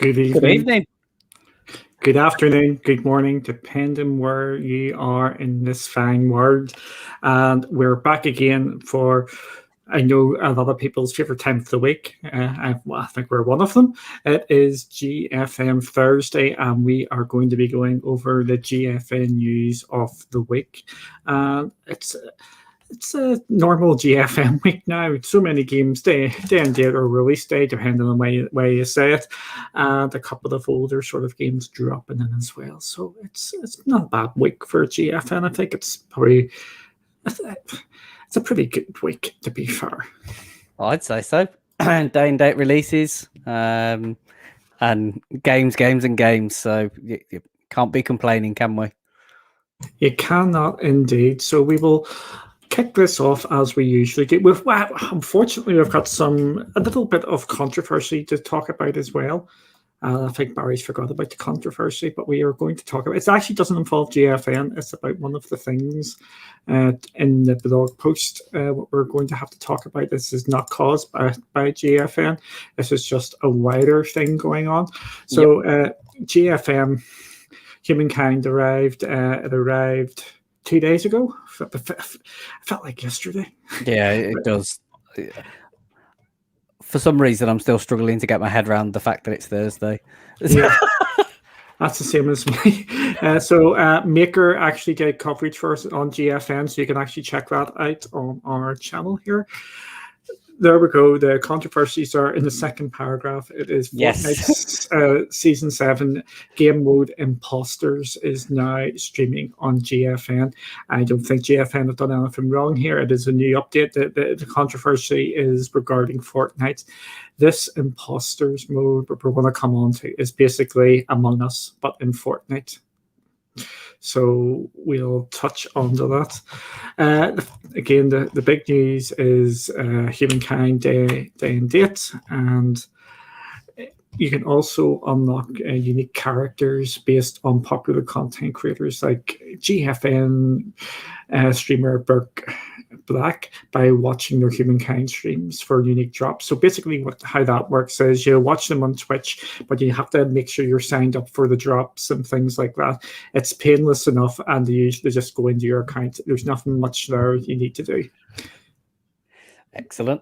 Good Good evening. evening. Good afternoon. Good morning, depending where you are in this fine world. And we're back again for, I know, a lot of people's favorite time of the week. I think we're one of them. It is GFN Thursday, and we are going to be going over the GFN news of the week. And it's a normal GFM week now. So many games, day and date or release day, depending on way you say it. And a couple of older sort of games dropping in as well. So it's not a bad week for GFN. I think it's probably it's a pretty good week, to be fair. I'd say so. Day and date releases, and games. So you can't be complaining, can we? You cannot indeed. So we will kick this off as we usually do. Unfortunately, we've got a little bit of controversy to talk about as well. I think Barry's forgot about the controversy, but we are going to talk about it. It actually doesn't involve GFN. It's about one of the things in the blog post. What we're going to have to talk about. This is not caused by GFN. This is just a wider thing going on. So GFN, Humankind arrived. It arrived 2 days ago. Felt like yesterday. Yeah, it does. For some reason, I'm still struggling to get my head around the fact that it's Thursday. Yeah, that's the same as me. So Maker actually did coverage for us on GFN, so you can actually check that out on our channel here. There we go. The controversies are in the second paragraph. It is Fortnite's Season 7 game mode Imposters is now streaming on GFN. I don't think GFN have done anything wrong here. It is a new update. The controversy is regarding Fortnite. This Imposters mode, what we're going to come on to, is basically Among Us, but in Fortnite. So we'll touch onto that. Again, the big news is Humankind day and date, and you can also unlock unique characters based on popular content creators like GFN streamer Burke Black by watching their Humankind streams for unique drops. So basically how that works is you watch them on Twitch, but you have to make sure you're signed up for the drops and things like that. It's painless enough, and they usually just go into your account. There's nothing much there you need to do. Excellent.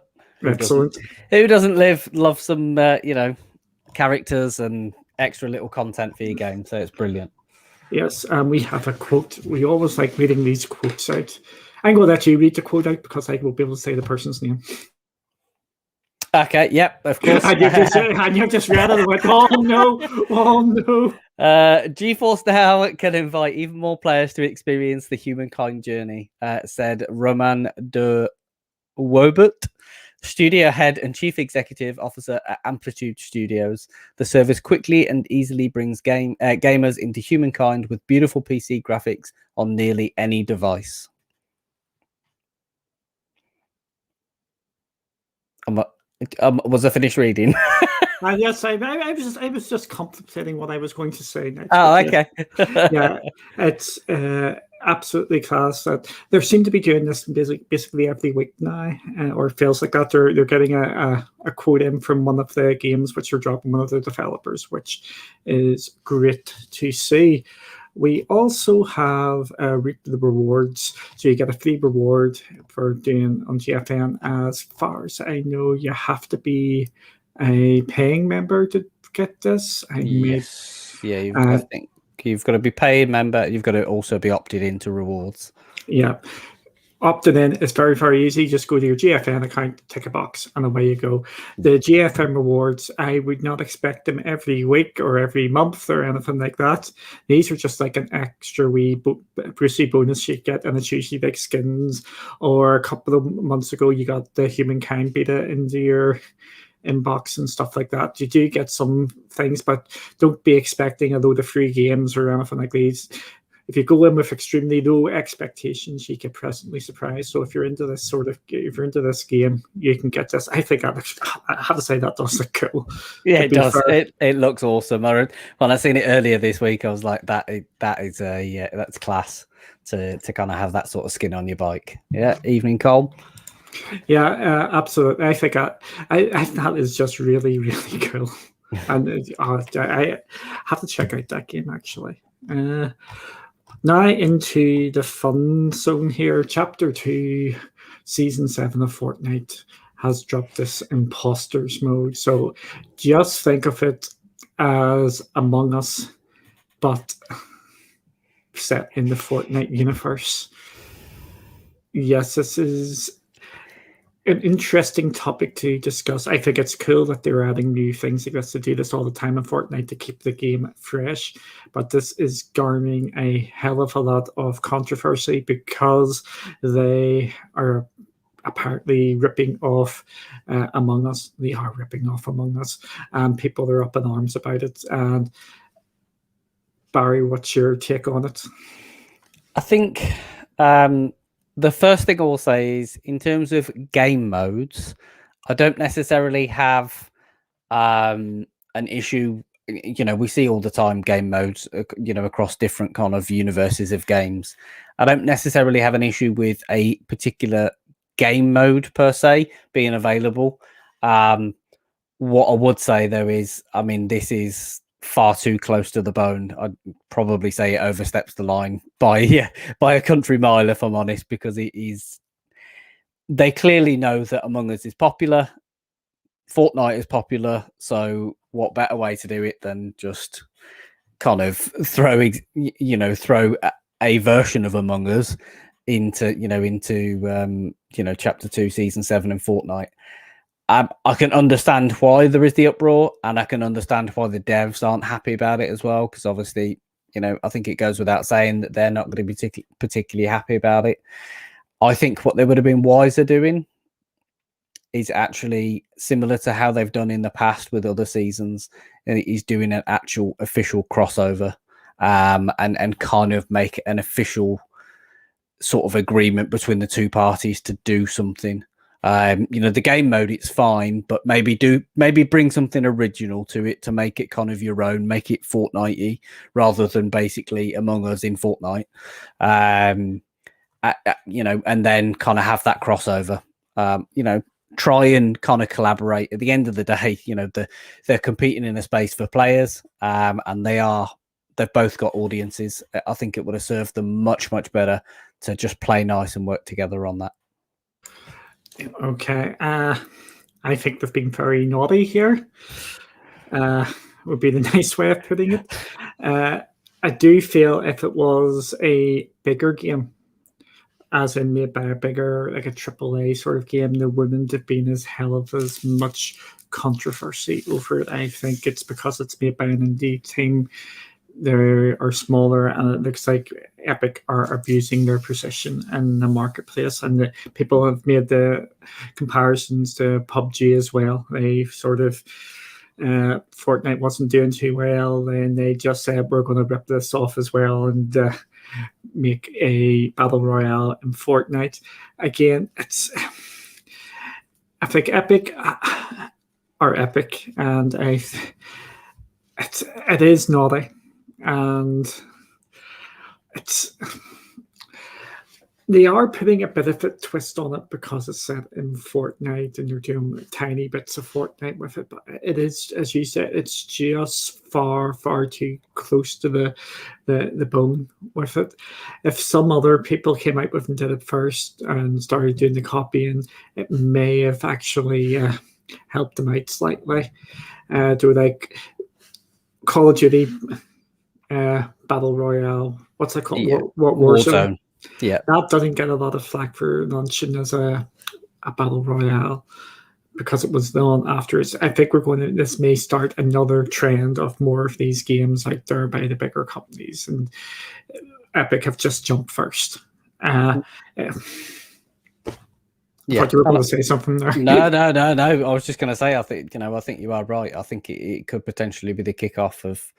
Who doesn't love some characters and extra little content for your game? So it's brilliant. Yes, and we have a quote. We always like reading these quotes out. I'm going to let you read the quote out because I will be able to say the person's name. Okay, yep, of course. and you just read it and went, oh no. GeForce Now can invite even more players to experience the Humankind journey, said Roman de Wobert, studio head and chief executive officer at Amplitude Studios. The service quickly and easily brings gamers into Humankind with beautiful PC graphics on nearly any device. Was I finished reading? Yes, I was just contemplating what I was going to say next. Oh, okay. Yeah, it's absolutely class. They seem to be doing this basically every week now, or it feels like that. They're getting a quote in from one of the games which are dropping, one of the developers, which is great to see. We also have reap the rewards, so you get a free reward for doing on GFN. As far as I know, you have to be a paying member to get this. I think you've got to be paid member. You've got to also be opted into rewards. Yeah. Opting in is very, very easy. Just go to your GFN account, tick a box, and away you go. The GFN rewards, I would not expect them every week or every month or anything like that. These are just like an extra wee Brucey bonus you get, and it's usually like skins. Or a couple of months ago, you got the Humankind beta into your inbox and stuff like that. You do get some things, but don't be expecting a load of free games or anything like these. If you go in with extremely low expectations, you get pleasantly surprised. So if you're into this game, you can get this. I think I have to say that does look cool. Yeah, it does. It looks awesome. When I seen it earlier this week, I was like, that's class to kind of have that sort of skin on your bike. Yeah, evening, Cole. Yeah, absolutely. I think that is just really, really cool. And I have to check out that game actually. Now into the fun zone here. Chapter 2, Season 7 of Fortnite has dropped this imposters mode. So just think of it as Among Us, but set in the Fortnite universe. Yes, this is an interesting topic to discuss. I think it's cool that they're adding new things like this to do this all the time in Fortnite to keep the game fresh. But this is garnering a hell of a lot of controversy because they are apparently ripping off Among Us. They are ripping off Among Us, and people are up in arms about it. And Barry, what's your take on it? I think the first thing I will say is, in terms of game modes, I don't necessarily have an issue. We see all the time game modes, across different kind of universes of games. I don't necessarily have an issue with a particular game mode per se being available. What I would say though is, I mean, this is far too close to the bone. I'd probably say it oversteps the line by a country mile, if I'm honest, because it is. They clearly know that Among Us is popular. Fortnite is popular, so what better way to do it than just kind of throw a version of Among Us into Chapter 2, Season 7 in Fortnite. I can understand why there is the uproar, and I can understand why the devs aren't happy about it as well, because obviously, I think it goes without saying that they're not going to be particularly happy about it. I think what they would have been wiser doing is actually similar to how they've done in the past with other seasons, and is doing an actual official crossover, and kind of make an official sort of agreement between the two parties to do something. The game mode, it's fine, but maybe bring something original to it to make it kind of your own, make it Fortnite-y rather than basically Among Us in Fortnite. And then kind of have that crossover. Try and kind of collaborate. At the end of the day, they're competing in a space for players, and they've both got audiences. I think it would have served them much, much better to just play nice and work together on that. Okay. I think they've been very naughty here. Would be the nice way of putting it. I do feel if it was a bigger game, as in made by a bigger, like a AAA sort of game, there wouldn't have been as hell of as much controversy over it. I think it's because it's made by an indie team. They are smaller, and it looks like Epic are abusing their position in the marketplace, and people have made the comparisons to PUBG as well. They sort of Fortnite wasn't doing too well, and they just said we're going to rip this off as well and make a battle royale in Fortnite. Again, I think Epic are Epic, and it is naughty. And they are putting a bit of a twist on it because it's set in Fortnite and they're doing tiny bits of Fortnite with it. But it is, as you said, it's just far, far too close to the bone with it. If some other people came out with and did it first and started doing the copying, it may have actually helped them out slightly. Do like Call of Duty Battle Royale, what's that called? Yeah. Warzone. Yeah, that doesn't get a lot of flack for launching as a battle royale because it was done afterwards. I think this may start another trend of more of these games out there by the bigger companies, and Epic have just jumped first. Yeah. I thought you were going to say something there. No. I was just going to say, I think you are right. I think it could potentially be the kickoff of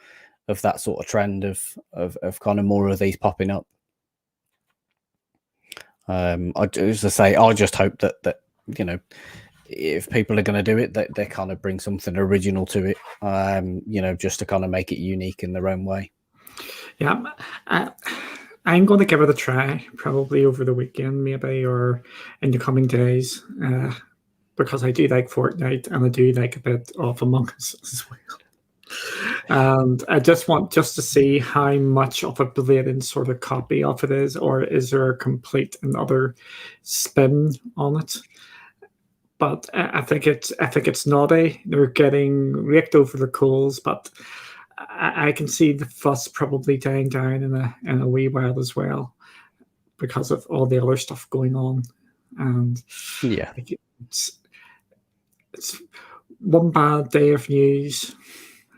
that sort of trend of kind of more of these popping up. I just hope that if people are going to do it, that they kind of bring something original to it, just to kind of make it unique in their own way. Yeah, I'm going to give it a try, probably over the weekend, maybe, or in the coming days, because I do like Fortnite and I do like a bit of Among Us as well. And I just want to see how much of a blatant sort of copy of it is, or is there a complete another spin on it? But I think it's naughty. They're getting raked over the coals, but I can see the fuss probably dying down in a wee while as well, because of all the other stuff going on. And Yeah, it's one bad day of news,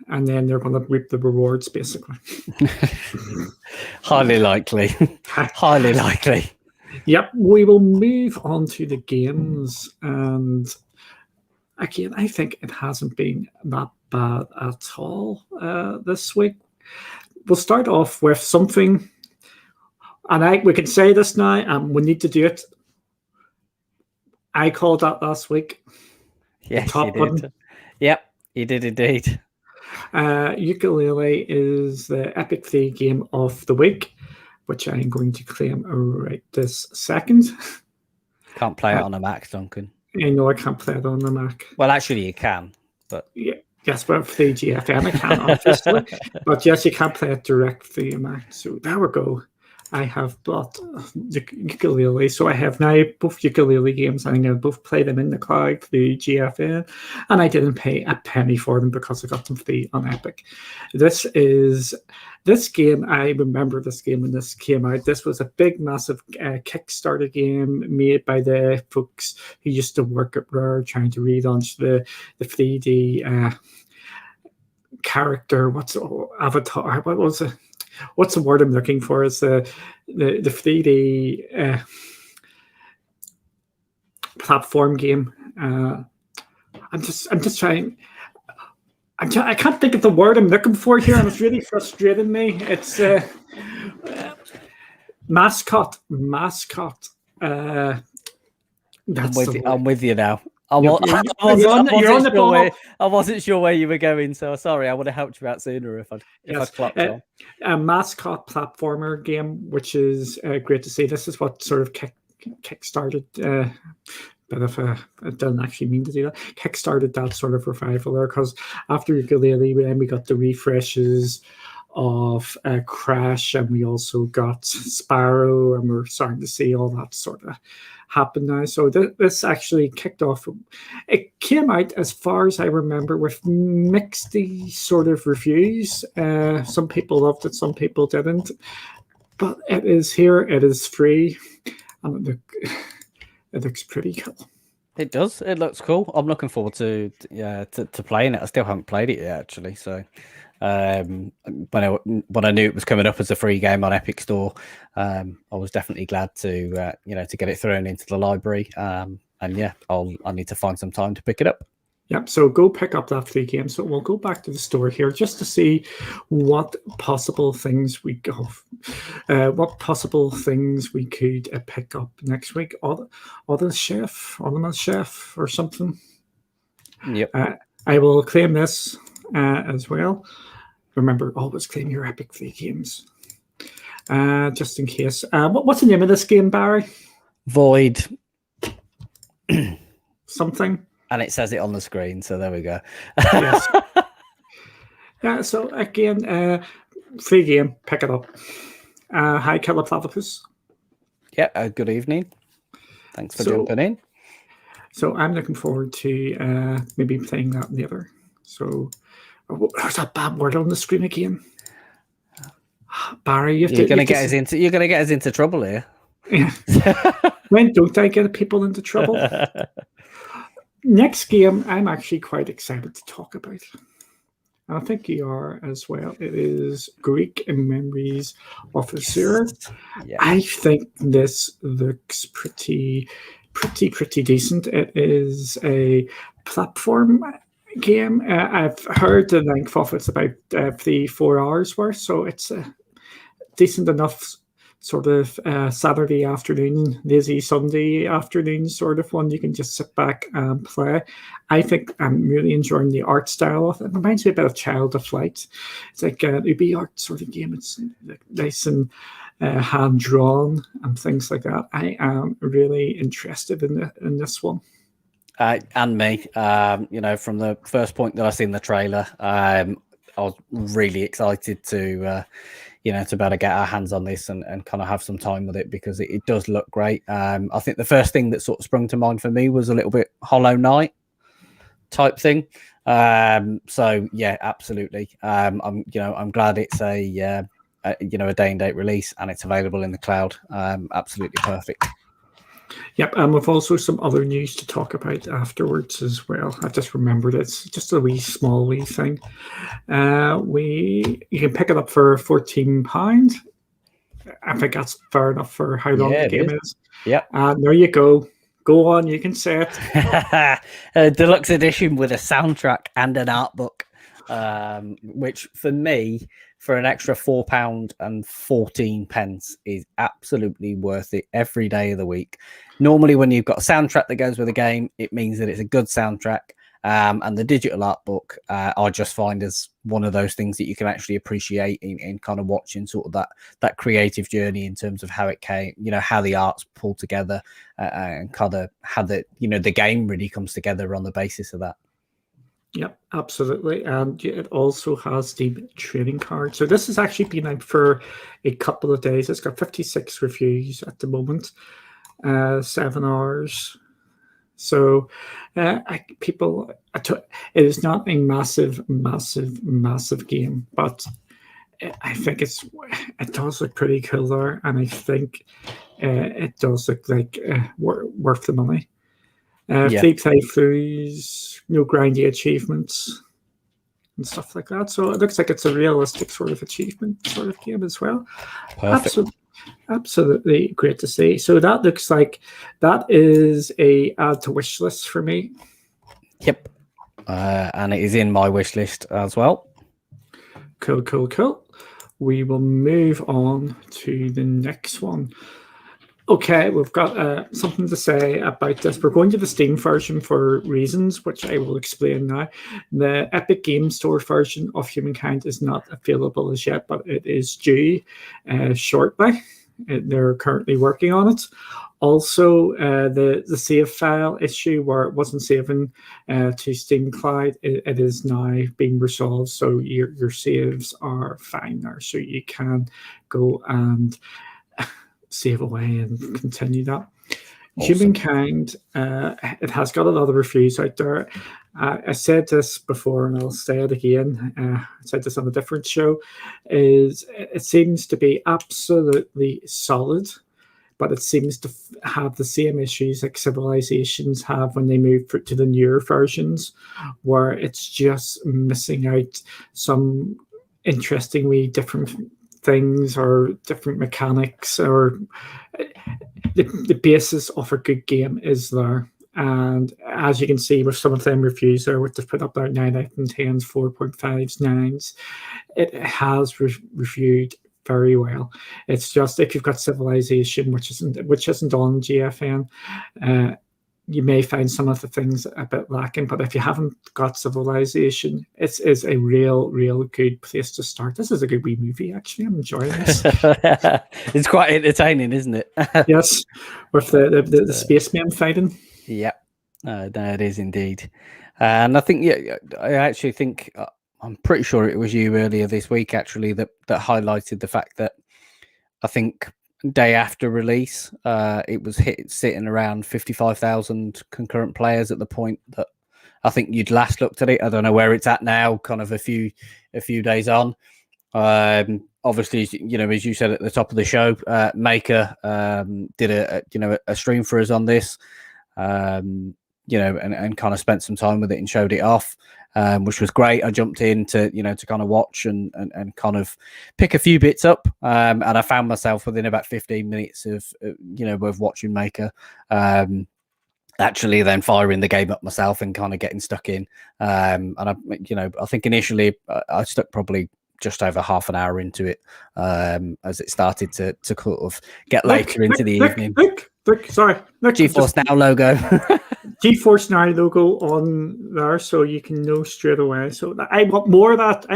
and then they're going to reap the rewards, basically. highly likely. Highly likely. Yep, we will move on to the games, and again, I think it hasn't been that bad at all this week. We'll start off with something, and we can say this now, and we need to do it. I called that last week. Yes, you did. Yep, you did indeed. Ukulele is the Epic Free game of the week, which I'm going to claim right this second. Can't play it on a Mac, Duncan. I know I can't play it on the Mac. Well, actually, you can, but yes, but for the GFN, I can, obviously. But yes, you can't play it direct through your Mac. So there we go. I have bought ukulele, so I have now both ukulele games. I'm going to both play them in the cloud through GFN, and I didn't pay a penny for them because I got them free on Epic. This game. I remember this game when this came out. This was a big, massive Kickstarter game made by the folks who used to work at Rare, trying to relaunch the 3D character. What's avatar? What was it? What's the word I'm looking for? Is the 3D platform game. I'm just trying. I can't think of the word I'm looking for here, and it's really frustrating me. It's mascot. I'm with you now. I wasn't sure where you were going, so sorry. I would have helped you out sooner if I'd clocked on. A mascot platformer game, which is great to see. This is what sort of kickstarted. Bit of I didn't actually mean to do that. Kickstarted that sort of revival there, because after Ukulele, then we got the refreshes of Crash, and we also got Sparrow, and we're starting to see all that sort of happen now. So this actually kicked off. It came out, as far as I remember, with mixed sort of reviews. Some people loved it, some people didn't. But it is here. It is free, and it looks pretty cool. It does. It looks cool. I'm looking forward to playing it. I still haven't played it yet, actually. So when I knew it was coming up as a free game on Epic Store, I was definitely glad to get it thrown into the library. And yeah, I need to find some time to pick it up. Yep. So go pick up that free game. So we'll go back to the store here just to see what possible things we could pick up next week. Autonomous Chef or something. Yep. I will claim this as well. Remember, always claim your Epic free games, just in case. What's the name of this game, Barry? Void. Something. And it says it on the screen, so there we go. Yes. Yeah, so again, free game, pick it up. Hi, Killer Platypus. Yeah, good evening. Thanks for jumping in. So I'm looking forward to maybe playing that later. So there's that bad word on the screen again. Barry, you're gonna get us into trouble here. Yeah. When don't I get people into trouble? Next game, I'm actually quite excited to talk about. I think you are as well. It is Greek Memories of a Seer. Yeah. I think this looks pretty decent. It is a platform game. I've heard the length of it's about 3-4 hours worth, so it's a decent enough sort of Saturday afternoon, lazy Sunday afternoon sort of one. You can just sit back and play. I think I'm really enjoying the art style of it. It reminds me a bit of Child of Light. It's like an UB art sort of game. It's nice and hand drawn and things like that. I am really interested in this one. And me, from the first point that I seen the trailer, was really excited to be able to get our hands on this and kind of have some time with it, because it does look great. I think the first thing that sort of sprung to mind for me was a little bit Hollow Knight type thing. So yeah, absolutely. I'm glad it's a day and date release and it's available in the cloud. Absolutely perfect. Yep, and we've also some other news to talk about afterwards as well. I just remembered it's just a small thing. You can pick it up for £14. I think that's fair enough for how long the game is. Yep. And there you go. Go on, you can say it. A deluxe edition with a soundtrack and an art book, which for me, for an extra £4.14 is absolutely worth it every day of the week. Normally, when you've got a soundtrack that goes with a game, it means that it's a good soundtrack. And the digital art book, I just find as one of those things that you can actually appreciate in kind of watching sort of that creative journey in terms of how it came, how the art's pulled together, and kind of how the game really comes together on the basis of that. Yep, absolutely. And it also has the trading card. So this has actually been out for a couple of days. It's got 56 reviews at the moment, 7 hours. So it is not a massive game, but I think it does look pretty cool there, and I think it does look like worth the money. Free playthroughs, no grindy achievements and stuff like that. So it looks like it's a realistic sort of achievement sort of game as well. Perfect. Absolutely great to see. So that looks like that is a add to wish list for me. Yep. And it is in my wish list as well. Cool. We will move on to the next one. Okay, we've got something to say about this. We're going to the Steam version for reasons, which I will explain now. The Epic Game Store version of Humankind is not available as yet, but it is due shortly. They're currently working on it. Also, the save file issue where it wasn't saving to Steam Cloud, it is now being resolved. So your saves are fine there. So you can go and save away and continue that. Awesome. Humankind, it has got a lot of reviews out there. I said this before and I'll say it again. I said this on a different show. It seems to be absolutely solid, but it seems to have the same issues like Civilizations have when they move to the newer versions, where it's just missing out some interestingly different things or different mechanics, or the basis of a good game is there. And as you can see with some of them reviews there, what they've put up there, 9 out of 10s, 4.5s, 9s, it has reviewed very well. It's just if you've got Civilization, which isn't on GFN, you may find some of the things a bit lacking, but if you haven't got Civilization, it is a real good place to start. This is a good wee movie, actually. I'm enjoying this. It's quite entertaining, isn't it? Yes, with the spacemen fighting. Yep, no, it is indeed. And I think, I actually think, I'm pretty sure it was you earlier this week, actually, that highlighted the fact that I think day after release, it was sitting around 55,000 concurrent players at the point that I think you'd last looked at it. I don't know where it's at now, kind of a few days on. Obviously, as you said at the top of the show, Maker did a stream for us on this, and kind of spent some time with it and showed it off. Which was great. I jumped in to kind of watch and kind of pick a few bits up. And I found myself within about 15 minutes of watching Maker, actually then firing the game up myself and kind of getting stuck in. And I think initially I stuck probably just over half an hour into it, as it started to sort of get later into the evening. Sorry, GeForce Now logo. GeForce Now logo on there, so you can know straight away. So I want more of that.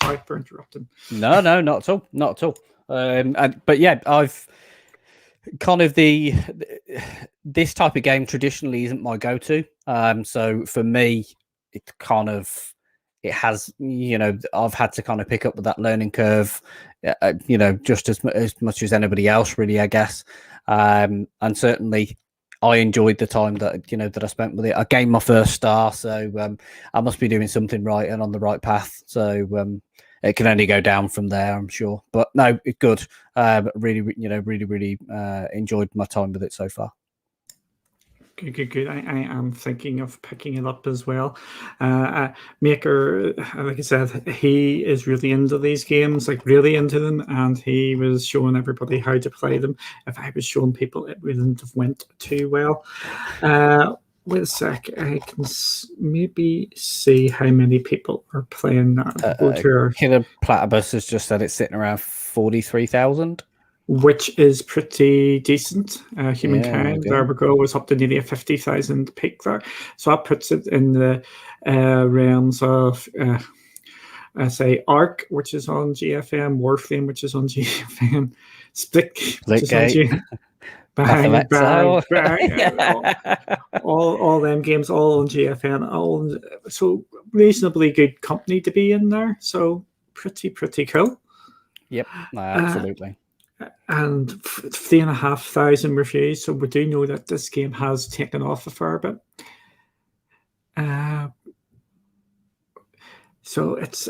Sorry for interrupting. No, not at all. But yeah, I've kind of this type of game traditionally isn't my go-to. So for me, it kind of it has, I've had to kind of pick up with that learning curve, just as much as anybody else, really, I guess. And certainly, I enjoyed the time that I spent with it. I gained my first star, so I must be doing something right and on the right path. So it can only go down from there, I'm sure. But no, it's good. Really, really enjoyed my time with it so far. Good. I am thinking of picking it up as well. Maker, like I said, he is really into these games, like really into them, and he was showing everybody how to play them. If I was showing people, it wouldn't have went too well. Wait a sec, I can maybe see how many people are playing that. Killer Platypus has just said it's sitting around 43,000. Which is pretty decent. Humankind, there we go, was up to nearly a 50,000 peak there. So that puts it in the realms of, say, Arc, which is on GFN, Warframe, which is on GFN, Split, which is on GFN. All them games, all on GFN, so reasonably good company to be in there. So pretty cool. Yep, absolutely. And 3,500 reviews, so we do know that this game has taken off a fair bit. So it's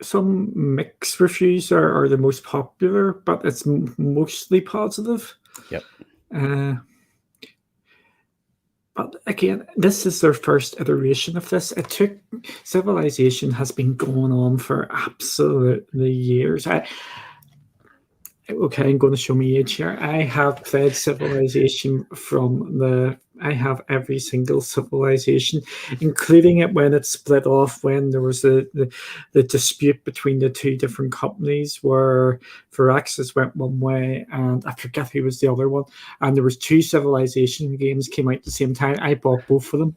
some mixed reviews are the most popular, but it's mostly positive. Yep. But again, this is their first iteration of this. Civilization has been going on for absolutely years. Okay, I'm going to show my age here. I have played Civilization I have every single Civilization, including it when it split off, when there was the dispute between the two different companies where Firaxis went one way and I forget who was the other one. And there was 2 Civilization games came out at the same time. I bought both of them.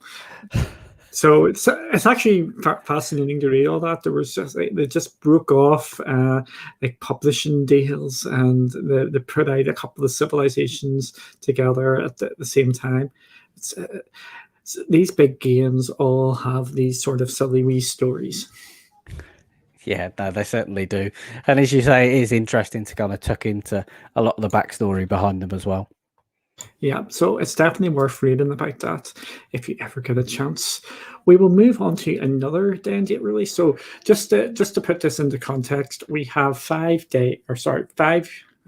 So it's actually fascinating to read all that. There was they just broke off like publishing deals, and they put out a couple of Civilizations together at the same time. These big games all have these sort of silly wee stories. Yeah, no, they certainly do. And as you say, it is interesting to kind of tuck into a lot of the backstory behind them as well. Yeah, so it's definitely worth reading about that if you ever get a chance. We will move on to another day and date release. So just to put this into context, we have 4 day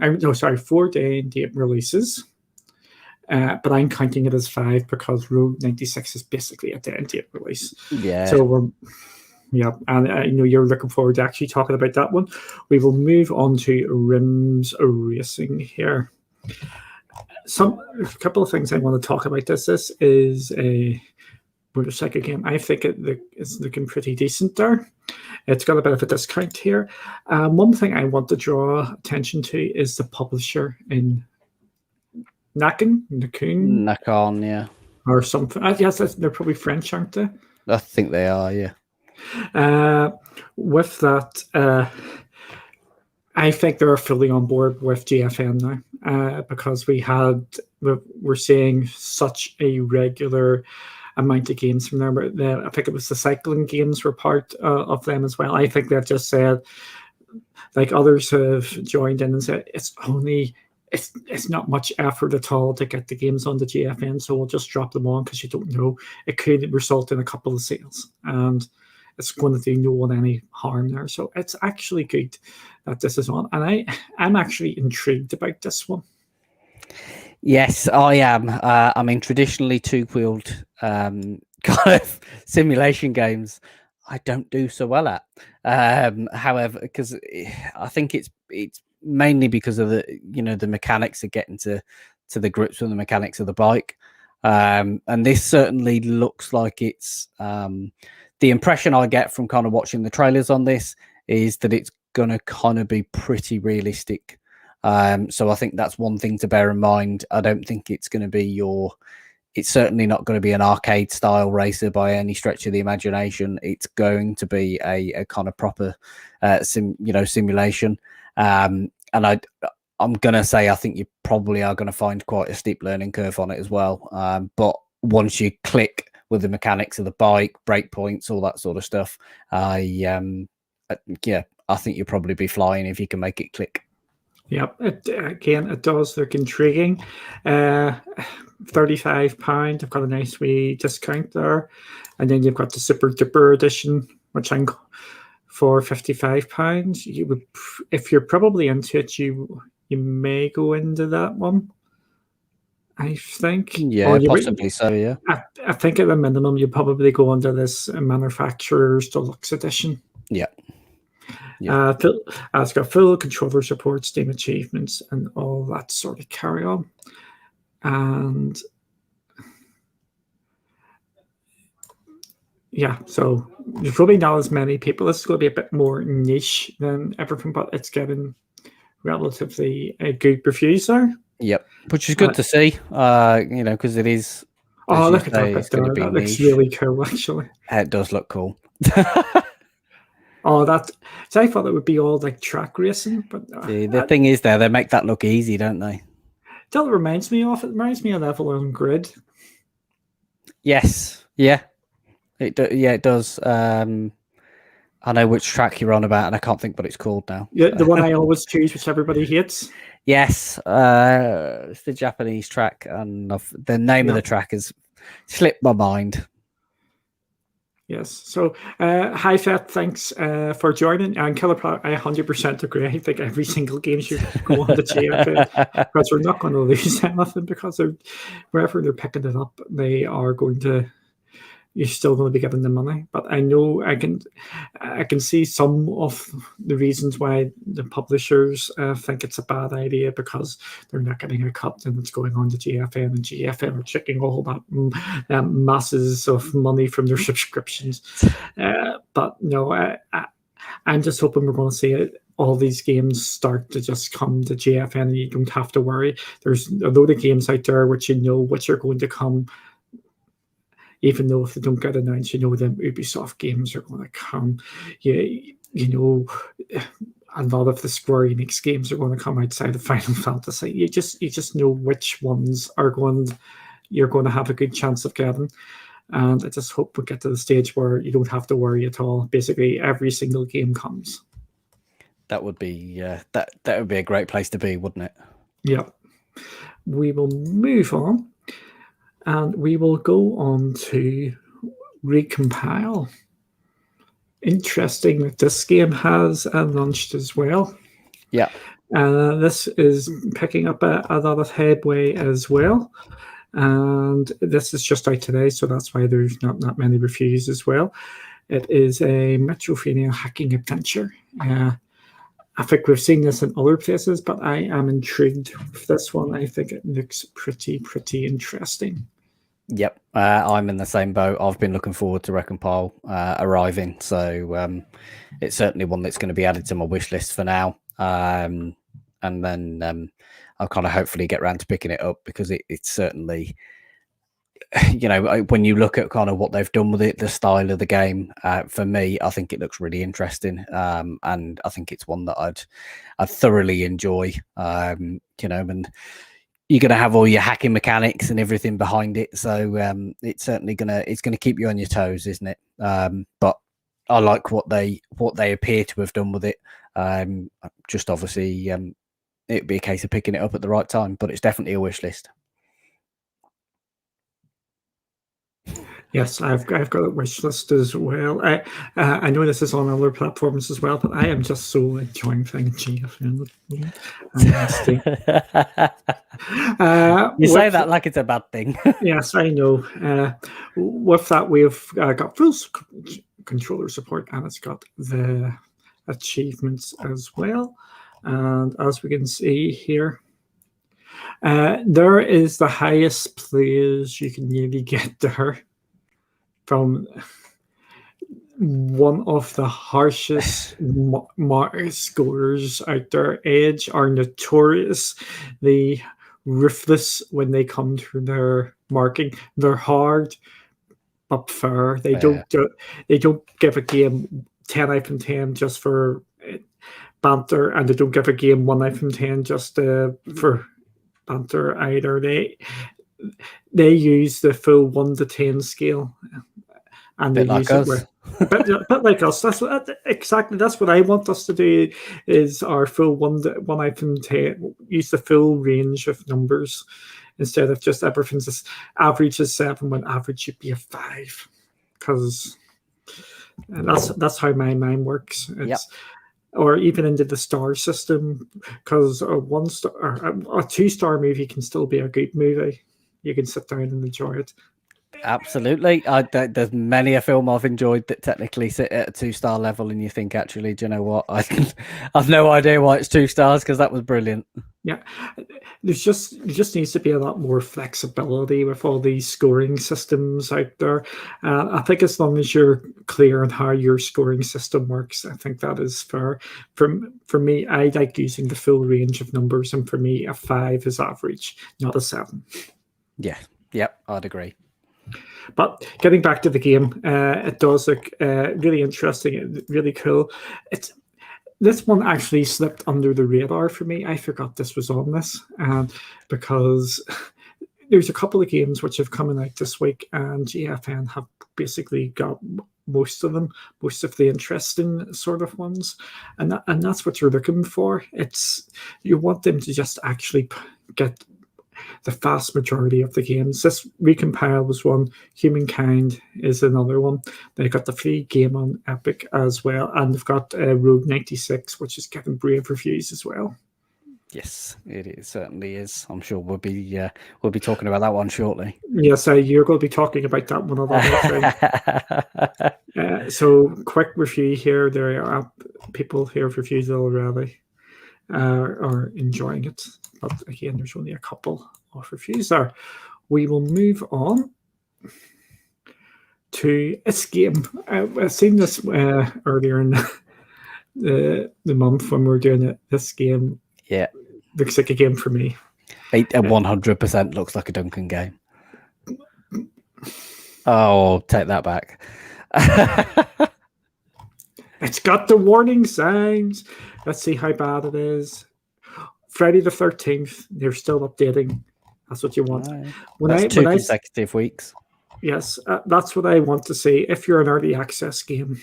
and date releases. But I'm counting it as 5 because Rogue 96 is basically a day and date release. Yeah. So and I know you're looking forward to actually talking about that one. We will move on to Rims Racing here. A couple of things I want to talk about. This is a motorcycle game. I think it's looking pretty decent there. It's got a bit of a discount here. One thing I want to draw attention to is the publisher in Nakon, yeah, or something. Yes, they're probably French, aren't they? I think they are, yeah. With that, I think they're fully on board with GFN now, because we're seeing such a regular amount of games from there. I think it was the cycling games were part of them as well. I think they've just said, like others have joined in and said, it's not much effort at all to get the games on the GFN, so we'll just drop them on because you don't know. It could result in a couple of sales, and it's going to do no one any harm there. So it's actually good that this is on, and I'm actually intrigued about this one. Yes, I am. I mean, traditionally two-wheeled kind of simulation games I don't do so well at. However, because I think it's mainly because of the mechanics of getting to the grips with the mechanics of the bike. And this certainly looks like it's the impression I get from kind of watching the trailers on this is that it's going to kind of be pretty realistic. So I think that's one thing to bear in mind. I don't think it's going to be it's certainly not going to be an arcade style racer by any stretch of the imagination. It's going to be a kind of proper simulation. And I'm going to say I think you probably are going to find quite a steep learning curve on it as well. But once you click with the mechanics of the bike, brake points, all that sort of stuff. Yeah, I think you'll probably be flying if you can make it click. Yep, it does look intriguing. £35. I've got a nice wee discount there, and then you've got the Super Duper edition, which I'm for £55. You would, if you're probably into it, you may go into that one. I think. Yeah, possibly so. Yeah, I think at the minimum you probably go into this manufacturer's deluxe edition. Yeah. It's got full controller support, Steam achievements, and all that sort of carry on. And yeah, so there's probably not as many people. This is going to be a bit more niche than everything, but it's getting relatively good reviews there. Yep, which is good to see. Because it is. Oh, look at that! That looks really cool, actually. It does look cool. Oh, so I thought it would be all like track racing, but the thing is, they make that look easy, don't they? It reminds me of Level and Grid. Yes, yeah, it does. I know which track you're on about, and I can't think what it's called now. Yeah, the one I always choose, which everybody hates. Yes, it's the Japanese track, and the name of the track has slipped my mind. Yes. So, hi, Fat. Thanks for joining. And Killer, I 100% agree. I think every single game should go on the GFN because we're not going to lose anything because wherever they're picking it up, they are going to. You're still going to be getting the money. But I know I can see some of the reasons why the publishers think it's a bad idea because they're not getting a cut and it's going on to GFN, and GFN are checking all that masses of money from their subscriptions. But no, I'm just hoping we're going to see all these games start to just come to GFN and you don't have to worry. There's a load of games out there which which are going to come. Even though if they don't get announced, them Ubisoft games are going to come. A lot of the Square Enix games are going to come outside of Final Fantasy. You just know which ones you're going to have a good chance of getting. And I just hope we get to the stage where you don't have to worry at all. Basically, every single game comes. That would be that would be a great place to be, wouldn't it? Yeah. We will move on. And we will go on to Recompile. Interesting that this game has launched as well. Yeah. This is picking up a lot of headway as well. And this is just out today, so that's why there's not that many reviews as well. It is a Metroidvania hacking adventure. I think we've seen this in other places, but I am intrigued with this one. I think it looks pretty interesting. Yep, I'm in the same boat. I've been looking forward to Recompile arriving, so it's certainly one that's going to be added to my wish list for now. And then I'll kind of hopefully get around to picking it up because it's certainly, when you look at kind of what they've done with it, the style of the game, for me, I think it looks really interesting, and I think it's one that I'd thoroughly enjoy, and you're going to have all your hacking mechanics and everything behind it, so it's certainly gonna keep you on your toes, isn't it? But I like what they appear to have done with it. Just obviously, it'd be a case of picking it up at the right time, but it's definitely a wish list. Yes, I've got a wish list as well. I know this is on other platforms as well, but I am just so enjoying playing GFN. You say that like it's a bad thing. Yes, I know. With that, we've got full controller support, and it's got the achievements as well. And as we can see here, there is the highest players you can really get there. From one of the harshest scorers out there. Edge are notoriously ruthless when they come to their marking. They're hard but fair. They don't give a game 10 out of 10 just for banter, and they don't give a game 1 out of 10 just for banter either. they use the full 1 to 10 scale, and they Bit like use it us. where. But like us, that's exactly that's what I want us to do. Is our full 1 out from 10, use the full range of numbers instead of just everything's just average is 7 when average should be a 5, because that's how my mind works. It's or even into the star system, because a 1-star or a 2-star movie can still be a good movie. You can sit down and enjoy it. Absolutely. There's many a film I've enjoyed that technically sit at a 2-star level, and you think, actually, do you know what? I've no idea why it's 2 stars, because that was brilliant. Yeah, there just needs to be a lot more flexibility with all these scoring systems out there. I think as long as you're clear on how your scoring system works, I think that is fair. For me, I like using the full range of numbers, and for me, a 5 is average, not a 7. Yeah, yep, I'd agree. But getting back to the game, it does look really interesting and really cool. This one actually slipped under the radar for me. I forgot this was on this, because there's a couple of games which have come out this week, and GFN have basically got most of them, most of the interesting sort of ones, and that's what you're looking for. You want them to just actually get the vast majority of the games. This Recompile was one. Humankind is another one. They got the free game on Epic as well, and they've got Road 96, which is getting brave reviews as well. Yes, it certainly is. I'm sure we'll be talking about that one shortly. Yes, you're going to be talking about that one a lot. So, quick review here. There are people here have reviewed it already. Are enjoying it, but again, there's only a couple of reviews there. We will move on to this game. I've seen this earlier in the month when we were doing it. This game, looks like a game for me. 100% looks like a Duncan game. Oh, take that back. It's got the warning signs. Let's see how bad it is. Friday the 13th. They're still updating. That's what you want. That's 2 consecutive weeks. Yes, that's what I want to see. If you're an early access game,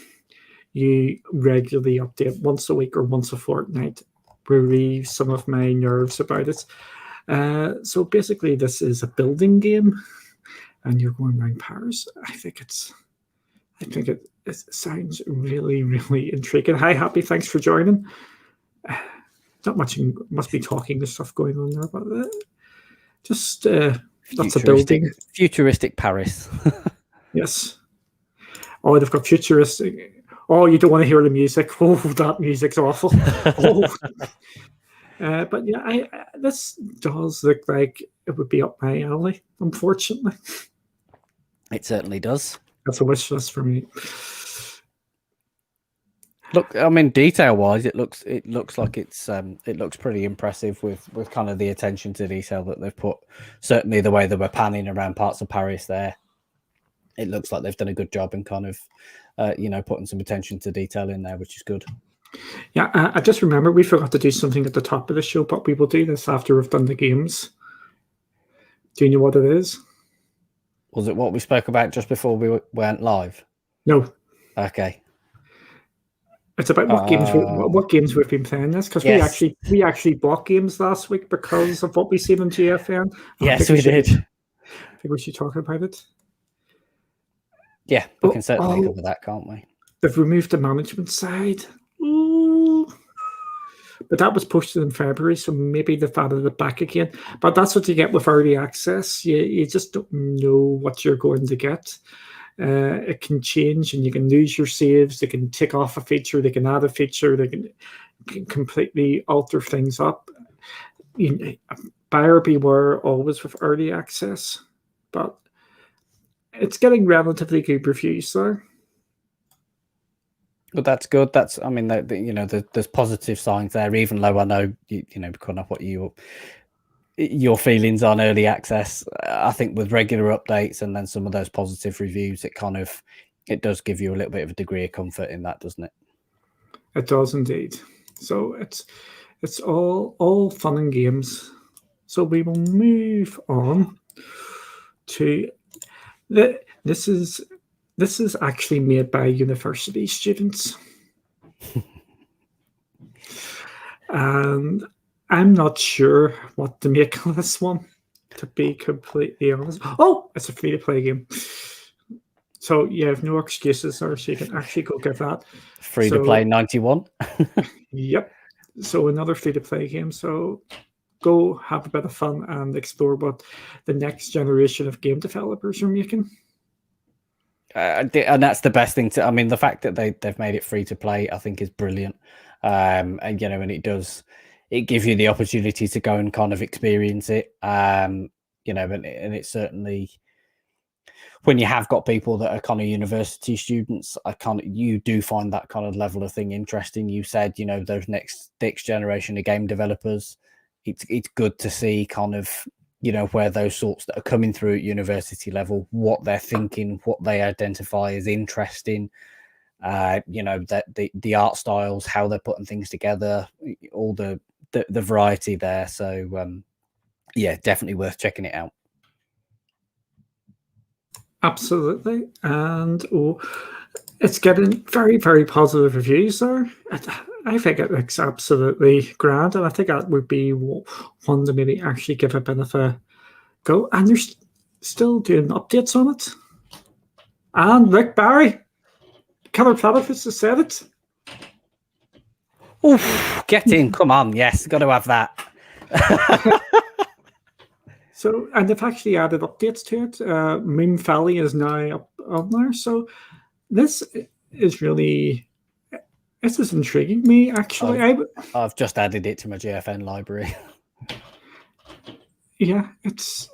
you regularly update once a week or once a fortnight. Relieve some of my nerves about it. So basically, this is a building game, and you're going around Paris. I think it sounds really, really intriguing. Hi, Happy. Thanks for joining. Not much. Must be talking and stuff going on there, but just lots of building. Futuristic Paris. Yes. Oh, they've got futuristic. Oh, you don't want to hear the music. Oh, that music's awful. Oh. But yeah, this does look like it would be up my alley, unfortunately. It certainly does. That's a wish list for me. Look, I mean, detail-wise, it looks like it looks pretty impressive with kind of the attention to detail that they've put. Certainly, the way that we're panning around parts of Paris there, it looks like they've done a good job in kind of, putting some attention to detail in there, which is good. Yeah, I just remember we forgot to do something at the top of the show, but we will do this after we've done the games. Do you know what it is? Was it what we spoke about just before we went live? No. Okay. It's about what games we've been playing this, because we actually bought games last week because of what we seen on GFN. Yes, we did. I think we should talk about it. Yeah, we can certainly cover that, can't we? They've removed the management side. Ooh. But that was posted in February, so maybe they've added it back again. But that's what you get with early access. You just don't know what you're going to get. It can change, and you can lose your saves. They can take off a feature. They can add a feature. They can completely alter things up. Buyer beware always with early access, but it's getting relatively good reviews there. Well, that's good. There's positive signs there, even though I know kind of what your feelings on early access. I think with regular updates and then some of those positive reviews, it does give you a little bit of a degree of comfort in that, doesn't it? It does indeed. So it's all fun and games. So we will move on to this is actually made by university students. And I'm not sure what to make of this one, to be completely honest. Oh, it's a free-to-play game. So you have no excuses, or so you can actually go get that. Free to play 91. Yep. So another free-to-play game. So go have a bit of fun and explore what the next generation of game developers are making. And that's the best thing to. I mean, the fact that they've made it free to play, I think, is brilliant. And and it gives you the opportunity to go and kind of experience it. And it's certainly, when you have got people that are kind of university students, you do find that kind of level of thing interesting. You said, those next generation of game developers, it's good to see kind of, where those sorts that are coming through at university level, what they're thinking, what they identify as interesting, that the art styles, how they're putting things together, all the variety there. So yeah, definitely worth checking it out. Absolutely. And it's getting very, very positive reviews there. I think it looks absolutely grand, and I think that would be one to maybe actually give a bit of a go. And they're still doing updates on it. And look, Barry, Killer Platypus has said it. Oof, get in, come on, yes, got to have that. So, and they've actually added updates to it. Moon Valley is now up on there. So this is intriguing me, actually. I've just added it to my GFN library. Yeah,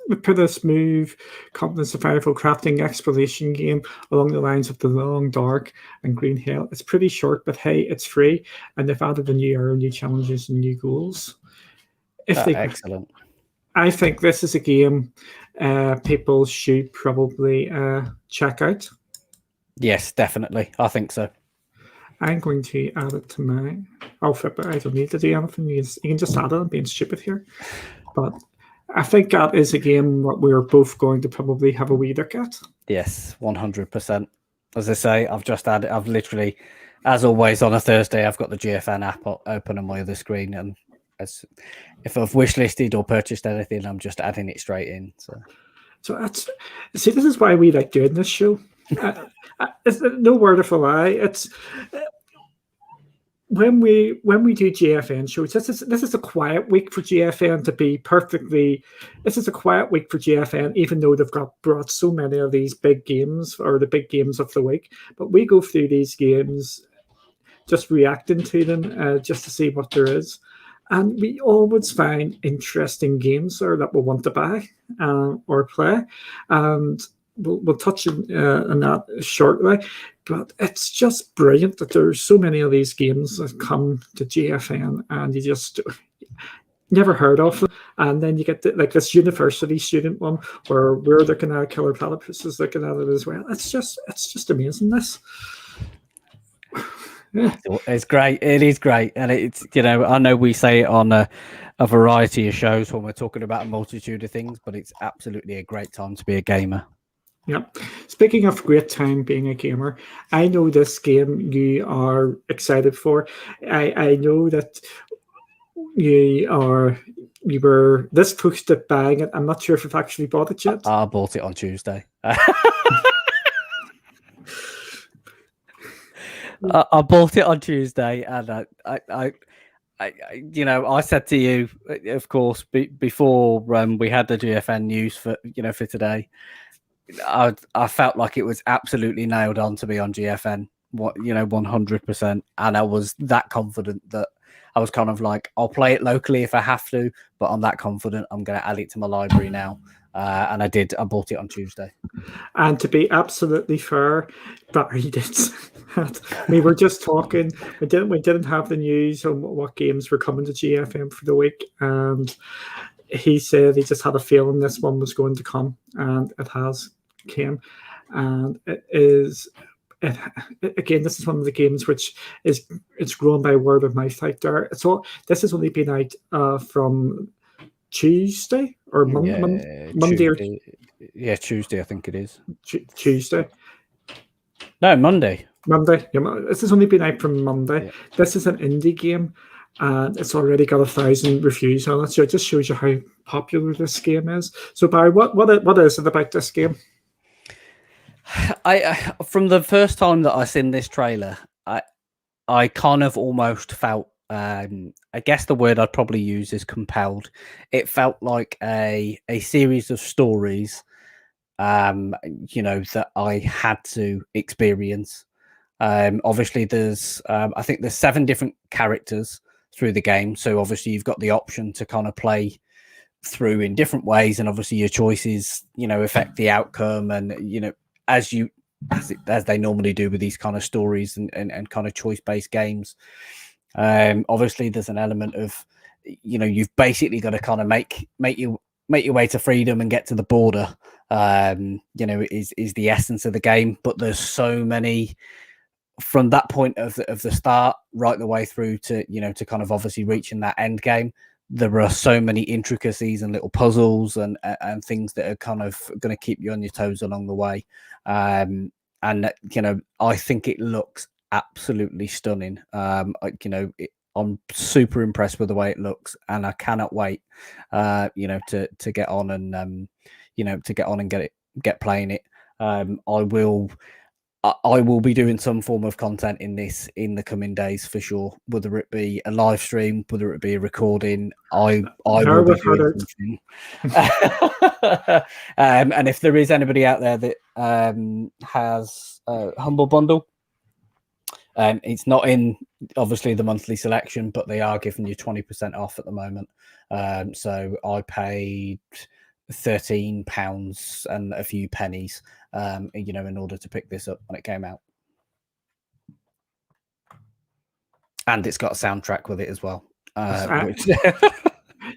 we put a smooth, competent survival crafting exploration game along the lines of The Long Dark and Green Hill. It's pretty short, but hey, it's free, and they've added a new era, new challenges, and new goals. Excellent. I think this is a game people should probably check out. Yes, definitely. I think so. I'm going to add it to my outfit, but I don't need to do anything. You can just add it. I'm being stupid here. But I think that is a game that we're both going to probably have a wee look at. Yes, 100%. As I say, I've literally, as always on a Thursday, I've got the GFN app open on my other screen, and if I've wishlisted or purchased anything, I'm just adding it straight in. So this is why we like doing this show. It's no word of a lie. It's when we do GFN shows. This is a quiet week for GFN to be perfectly. This is a quiet week for GFN, even though they've brought so many of these big games, or the big games of the week. But we go through these games, just reacting to them, just to see what there is. And we always find interesting games there that we'll want to buy or play. And we'll touch on that shortly. But it's just brilliant that there's so many of these games that come to GFN and you just never heard of them. And then you get this university student one where we're looking at Killer Platypus is looking at it as well. It's just amazing, this. Yeah. It's great. It is great. And it's, I know we say it on a variety of shows when we're talking about a multitude of things, but it's absolutely a great time to be a gamer. Yeah. Speaking of great time being a gamer, I know this game you are excited for. I know that you were this close to buying it. I'm not sure if you've actually bought it yet. I bought it on Tuesday. I bought it on Tuesday, and I said to you, of course, before we had the GFN news for today, I felt like it was absolutely nailed on to be on GFN, 100%, and I was that confident that I was kind of like, I'll play it locally if I have to, but I'm that confident I'm going to add it to my library now. And I did. I bought it on Tuesday. And to be absolutely fair, Barry did. We were just talking. We didn't have the news on what games were coming to GFM for the week, and he said he just had a feeling this one was going to come, and it has came. And it is. Again, this is one of the games which it's grown by word of mouth out there. So this has only been out from Tuesday or Monday. Yeah, Tuesday, I think it is. Tuesday. No, Monday. Monday. Yeah, this has only been out from Monday. Yeah. This is an indie game, and it's already got 1,000 reviews on it. So it just shows you how popular this game is. So, Barry, what is it about this game? I from the first time that I seen this trailer, I kind of almost felt. I guess the word I'd probably use is compelled. It felt like a series of stories, that I had to experience. Obviously, there's I think there's 7 different characters through the game, so obviously you've got the option to kind of play through in different ways, and obviously your choices, affect the outcome, and as they normally do with these kind of stories and kind of choice-based games. Obviously, there's an element of, you've basically got to kind of make your way to freedom and get to the border. Is the essence of the game. But there's so many from that point of the start right the way through to to kind of obviously reaching that end game. There are so many intricacies and little puzzles and things that are kind of going to keep you on your toes along the way. And I think it looks absolutely stunning. I'm super impressed with the way it looks, and I cannot wait, to get on and get playing it. I will be doing some form of content in this in the coming days for sure. Whether it be a live stream, whether it be a recording, I will be doing something. And if there is anybody out there that has a Humble Bundle, it's not in obviously the monthly selection, but they are giving you 20% off at the moment. So I paid £13 and a few pennies, in order to pick this up when it came out. And it's got a soundtrack with it as well.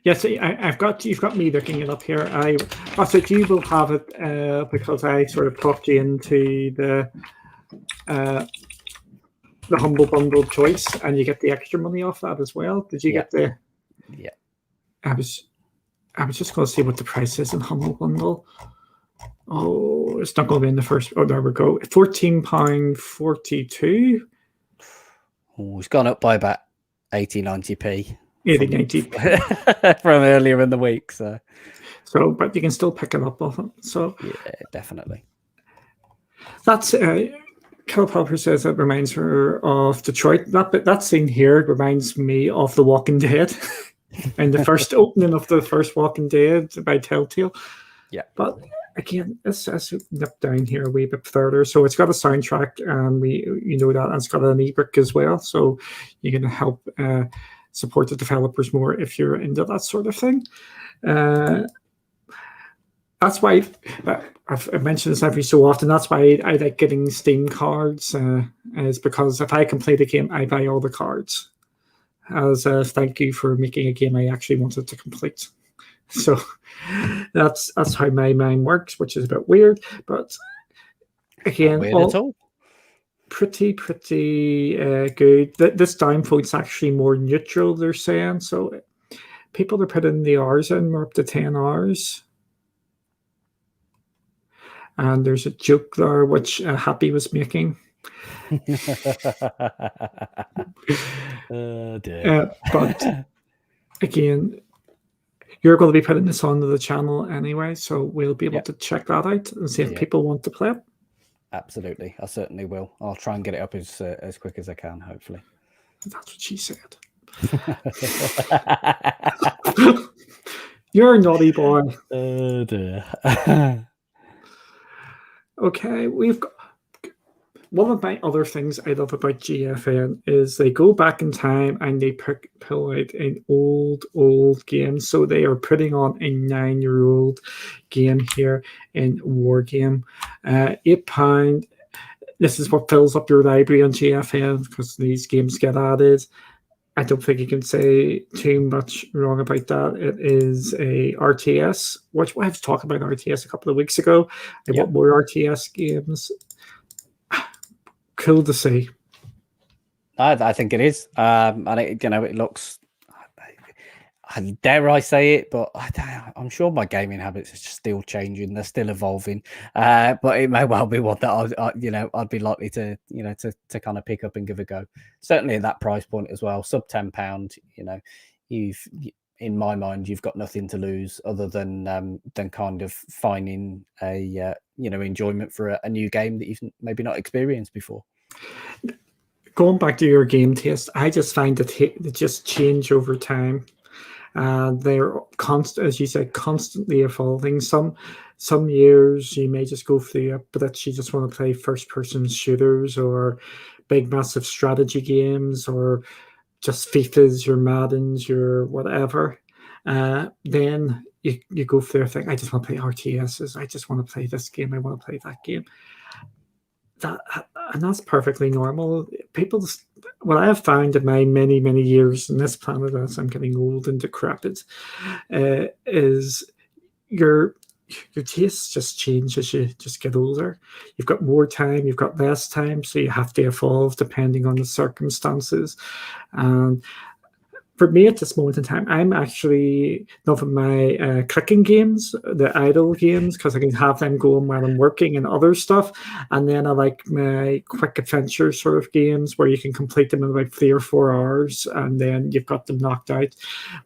Yes, you've got me looking it up here. I said you will have it because I sort of talked you into the Humble Bundle choice, and you get the extra money off that as well. Did you get the? Yeah. I was just going to see what the price is in Humble Bundle. Oh, it's not going to be in the first. Oh, there we go. £14.42. Oh, it's gone up by about 80-90p. 80-90p from earlier in the week. So, but you can still pick it up off it. So yeah, definitely. That's Kel Popper says it reminds her of Detroit. That scene here reminds me of The Walking Dead. And the first opening of the first Walking Dead by Telltale. Yeah. But again, let's nip down here a wee bit further. So it's got a soundtrack, and that, and it's got an ebook as well. So you can help support the developers more if you're into that sort of thing. That's why I've mentioned this every so often. That's why I like getting Steam cards, is because if I complete a game, I buy all the cards as a thank you for making a game I actually wanted to complete. So that's how my mind works, which is a bit weird, but again, not weird at all. Pretty good. This downvote's actually more neutral, they're saying. So people are putting the hours in, we're up to 10 hours. And there's a joke there which Happy was making. Oh dear. But again, you're going to be putting this onto the channel anyway, so we'll be able to check that out and see if people want to play it. Absolutely, I certainly will. I'll try and get it up as quick as I can, hopefully. That's what she said. You're a naughty boy. Oh dear. Okay, we've got one of my other things I love about GFN is they go back in time and they pull out an old game. So they are putting on a 9-year-old game here in War Game. £8. This is what fills up your library on GFN because these games get added. I don't think you can say too much wrong about that. It is a RTS, which I've talked about RTS a couple of weeks ago. I want more RTS games. Cool to see. I think it is, and it looks. dare I say it, but I'm sure my gaming habits are still changing. They're still evolving, but it may well be one that I'd be likely to to kind of pick up and give a go. Certainly at that price point as well, sub £10. In my mind, you've got nothing to lose other than kind of finding a enjoyment for a new game that you've maybe not experienced before. Going back to your game taste, I just find that they just change over time. They're as you said, constantly evolving. Some years you may just go through it, but you just want to play first-person shooters or big, massive strategy games or just FIFAs, your Maddens, your whatever. Then you go through a thing. I just want to play RTSs. I just want to play this game. I want to play that game. And that's perfectly normal. What I have found in my many, many years on this planet, as I'm getting old and decrepit, is your tastes just change as you just get older. You've got more time, you've got less time, so you have to evolve depending on the circumstances. And for me at this moment in time, I'm actually loving my clicking games, the idle games, because I can have them going while I'm working and other stuff. And then I like my quick adventure sort of games where you can complete them in about 3 or 4 hours, and then you've got them knocked out,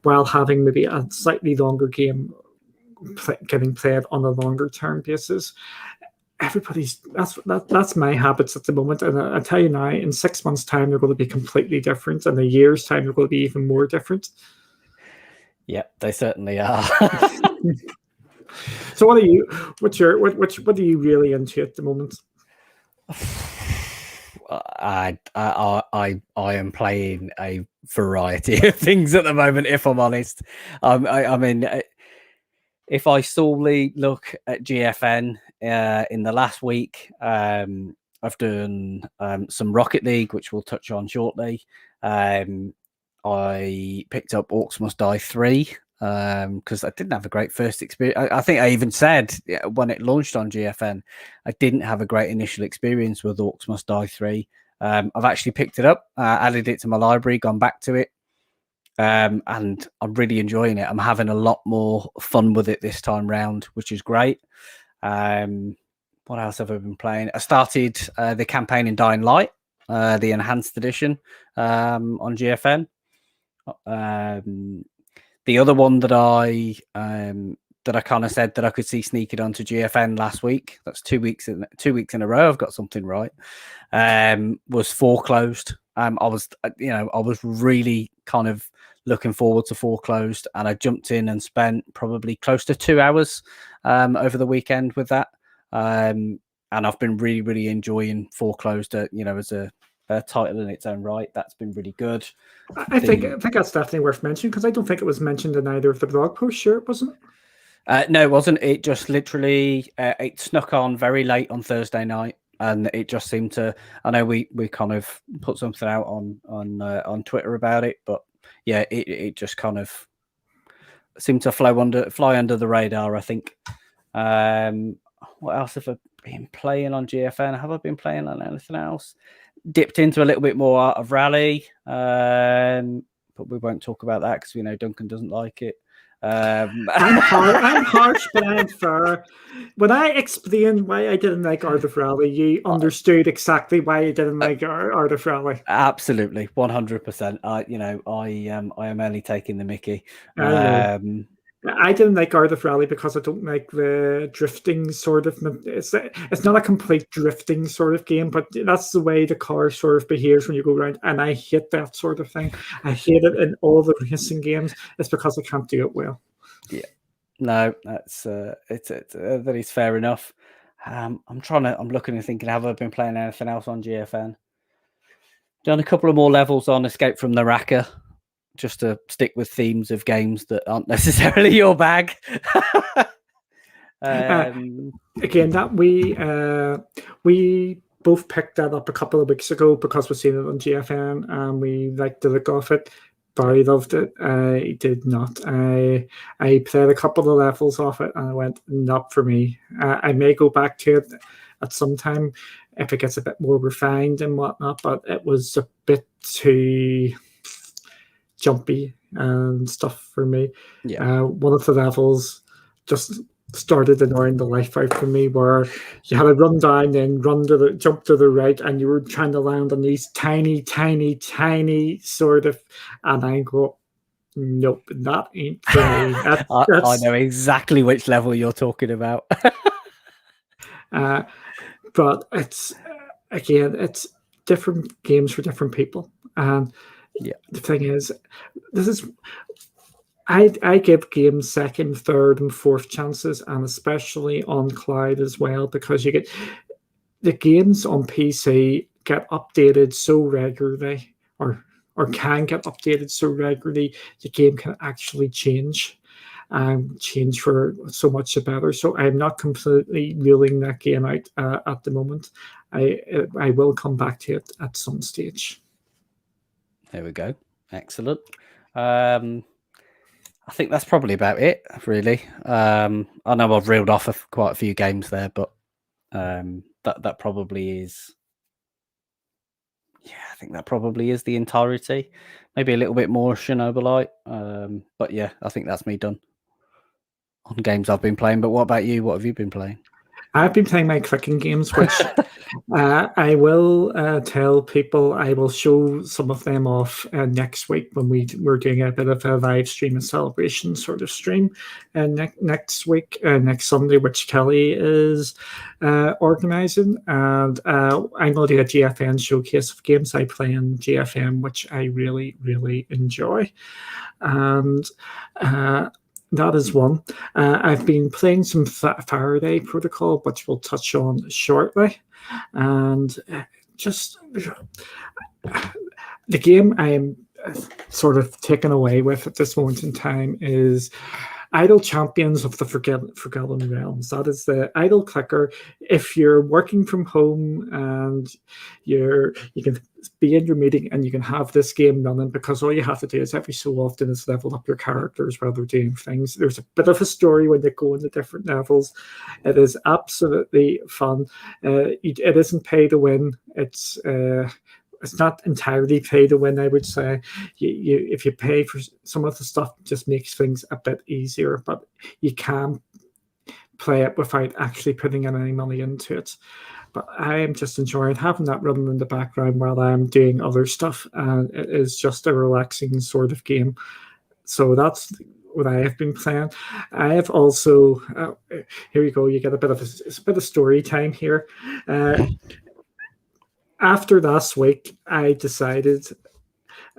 while having maybe a slightly longer game getting played on a longer term basis. That's my habits at the moment, and I tell you now, in 6 months' time they're going to be completely different, and in a year's time they're going to be even more different. Yeah, they certainly are. So what are you really into at the moment? I am playing a variety of things at the moment, if I'm honest. I mean, if I solely look at GFN in the last week, I've done some Rocket League, which we'll touch on shortly. I picked up Orcs Must Die 3 because I didn't have a great first experience. I think I even said when it launched on GFN, I didn't have a great initial experience with Orcs Must Die 3. I've actually picked it up, added it to my library, gone back to it. And I'm really enjoying it. I'm having a lot more fun with it this time round, which is great. What else have I been playing? I started the campaign in Dying Light, the enhanced edition on GFN. The other one that I kind of said that I could see sneaking onto GFN last week. That's 2 weeks in a row. I've got something right. Was Foreclosed. I was really kind of looking forward to Foreclosed, and I jumped in and spent probably close to 2 hours over the weekend with that. And I've been really, really enjoying Foreclosed, as a title in its own right. That's been really good. I think that's definitely worth mentioning, because I don't think it was mentioned in either of the blog posts. Sure, it wasn't. No, it wasn't. It just literally it snuck on very late on Thursday night. And it just seemed to. I know we kind of put something out on Twitter about it, but yeah, it just kind of seemed to fly under the radar, I think. What else have I been playing on GFN? Have I been playing on anything else? Dipped into a little bit more Art of Rally, but we won't talk about that because we know Duncan doesn't like it. I'm harsh, but I'm fair. When I explained why I didn't like Art of Rally, you understood exactly why I didn't like Art of Rally. Absolutely, 100%. I am only taking the mickey. I didn't like Art of Rally because I don't like the drifting sort of. It's not a complete drifting sort of game, but that's the way the car sort of behaves when you go around, and I hate that sort of thing. I hate it in all the racing games. It's because I can't do it well. Yeah, no, that's that is fair enough. I'm looking and thinking, have I been playing anything else on GFN? Done a couple of more levels on Escape from the Racker, just to stick with themes of games that aren't necessarily your bag. Again, that we both picked that up a couple of weeks ago because we've seen it on GFN and we liked the look of it. Barry loved it. I did not. I played a couple of levels of it and I went, not for me. I may go back to it at some time if it gets a bit more refined and whatnot, but it was a bit too jumpy and stuff for me. Yeah. One of the levels just started annoying the life out for me, where you had to run down, then jump to the right, and you were trying to land on these tiny, tiny, tiny sort of, and I go, nope, that ain't for me. I know exactly which level you're talking about. But it's again, it's different games for different people, and Yeah. the thing is, this is I give games second, third, and fourth chances, and especially on cloud as well, because you get the games on PC get updated so regularly, or can get updated so regularly, the game can actually change and change for so much better. So I'm not completely ruling that game out at the moment. I will come back to it at some stage. There we go. Excellent. I think that's probably about it, really. I know I've reeled off quite a few games there, but that probably is. Yeah, I think that probably is the entirety. Maybe a little bit more Chernobyl. But yeah, I think that's me done on games I've been playing. But what about you? What have you been playing? I've been playing my clicking games, which I will tell people I will show some of them off next week when we're doing a bit of a live stream and celebration sort of stream next week, next Sunday, which Kelly is organising. And I'm going to do a GFN showcase of games I play in GFN, which I really, really enjoy. And that is one. I've been playing some Faraday Protocol, which we'll touch on shortly. And just the game I am sort of taken away with at this moment in time is Idle Champions of the Forgotten Realms. That is the idle clicker. If you're working from home and you can be in your meeting and you can have this game running, because all you have to do is every so often is level up your characters while they're doing things. There's a bit of a story when they go into different levels. It is absolutely fun. It isn't pay to win. It's not entirely pay to win, I would say. If you pay for some of the stuff, it just makes things a bit easier, but you can play it without actually putting any money into it. But I am just enjoying having that running in the background while I'm doing other stuff, and it is just a relaxing sort of game. So that's what I have been playing. I have also here we go. You get a bit of story time here. After last week, I decided,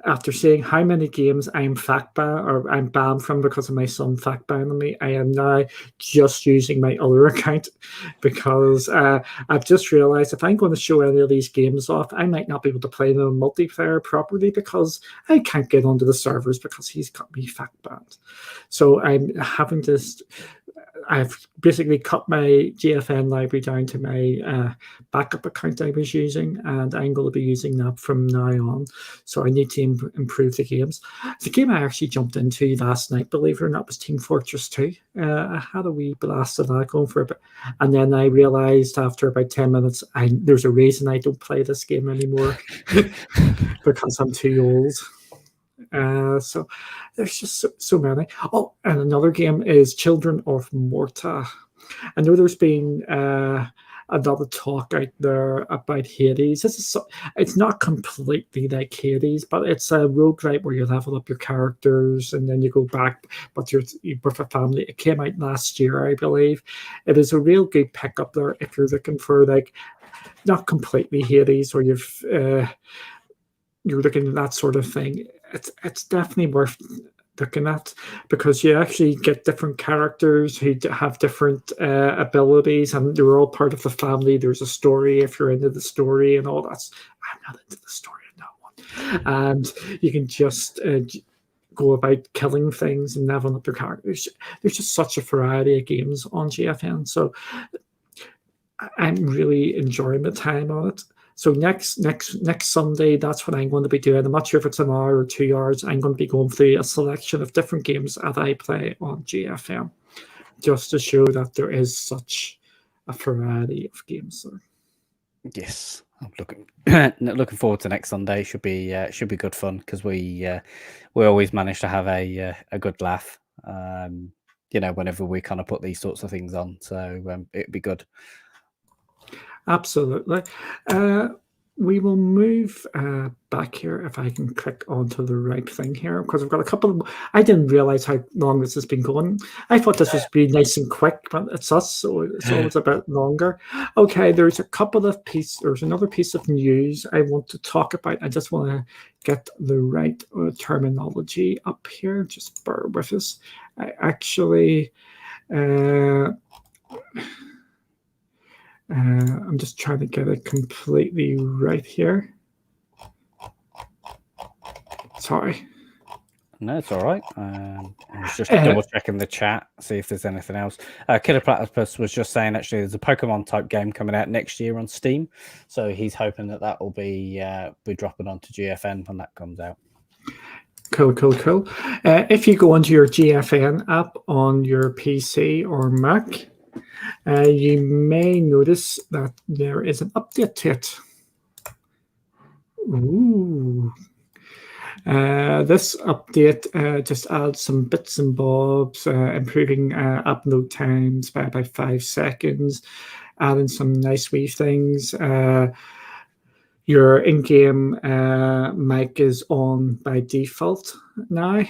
after seeing how many games I'm banned from because of my son fact banning me, I am now just using my other account, because I've just realized if I'm going to show any of these games off, I might not be able to play them in multiplayer properly because I can't get onto the servers because he's got me fact banned. So I'm having this. I've basically cut my GFN library down to my backup account I was using, and I'm going to be using that from now on. So I need to improve the games. The game I actually jumped into last night, believe it or not, was Team Fortress 2. I had a wee blast of that going for a bit. And then I realized after about 10 minutes, there's a reason I don't play this game anymore because I'm too old. So there's just so many. Oh, and another game is Children of Morta. I know there's been another talk out there about Hades. It's not completely like Hades, but it's a roguelike where you level up your characters and then you go back, but you're with a family. It came out last year, I believe. It is a real good pickup there if you're looking for, like, not completely Hades, or you're looking at that sort of thing. It's definitely worth looking at, because you actually get different characters who have different abilities, and they're all part of the family. There's a story if you're into the story and all that. I'm not into the story in that one. And you can just go about killing things and leveling up your characters. There's just such a variety of games on GFN. So I'm really enjoying the time on it. So next Sunday, that's what I'm going to be doing. I'm not sure if it's an hour or 2 hours. I'm going to be going through a selection of different games that I play on GFM, just to show that there is such a variety of games there. Yes, I'm looking forward to next Sunday. Should be good fun because we always manage to have a good laugh. Whenever we kind of put these sorts of things on, so it'd be good. Absolutely. We will move back here if I can click onto the right thing here, because I've got a couple of. I didn't realize how long this has been going. I thought this was be nice and quick, but it's us, so it's always a bit longer. Okay, there's another piece of news I want to talk about. I just want to get the right terminology up here. Just bear with us. I actually. I'm just trying to get it completely right here. Sorry. No, it's all right. I was just double checking the chat, see if there's anything else. Killer Platypus was just saying actually there's a Pokemon type game coming out next year on Steam, so he's hoping that will be dropping onto GFN when that comes out. Cool. If you go onto your GFN app on your PC or Mac, you may notice that there is an update to it. Ooh. This update just adds some bits and bobs, improving upload times by about 5 seconds, adding some nice wee things. Your in-game mic is on by default now.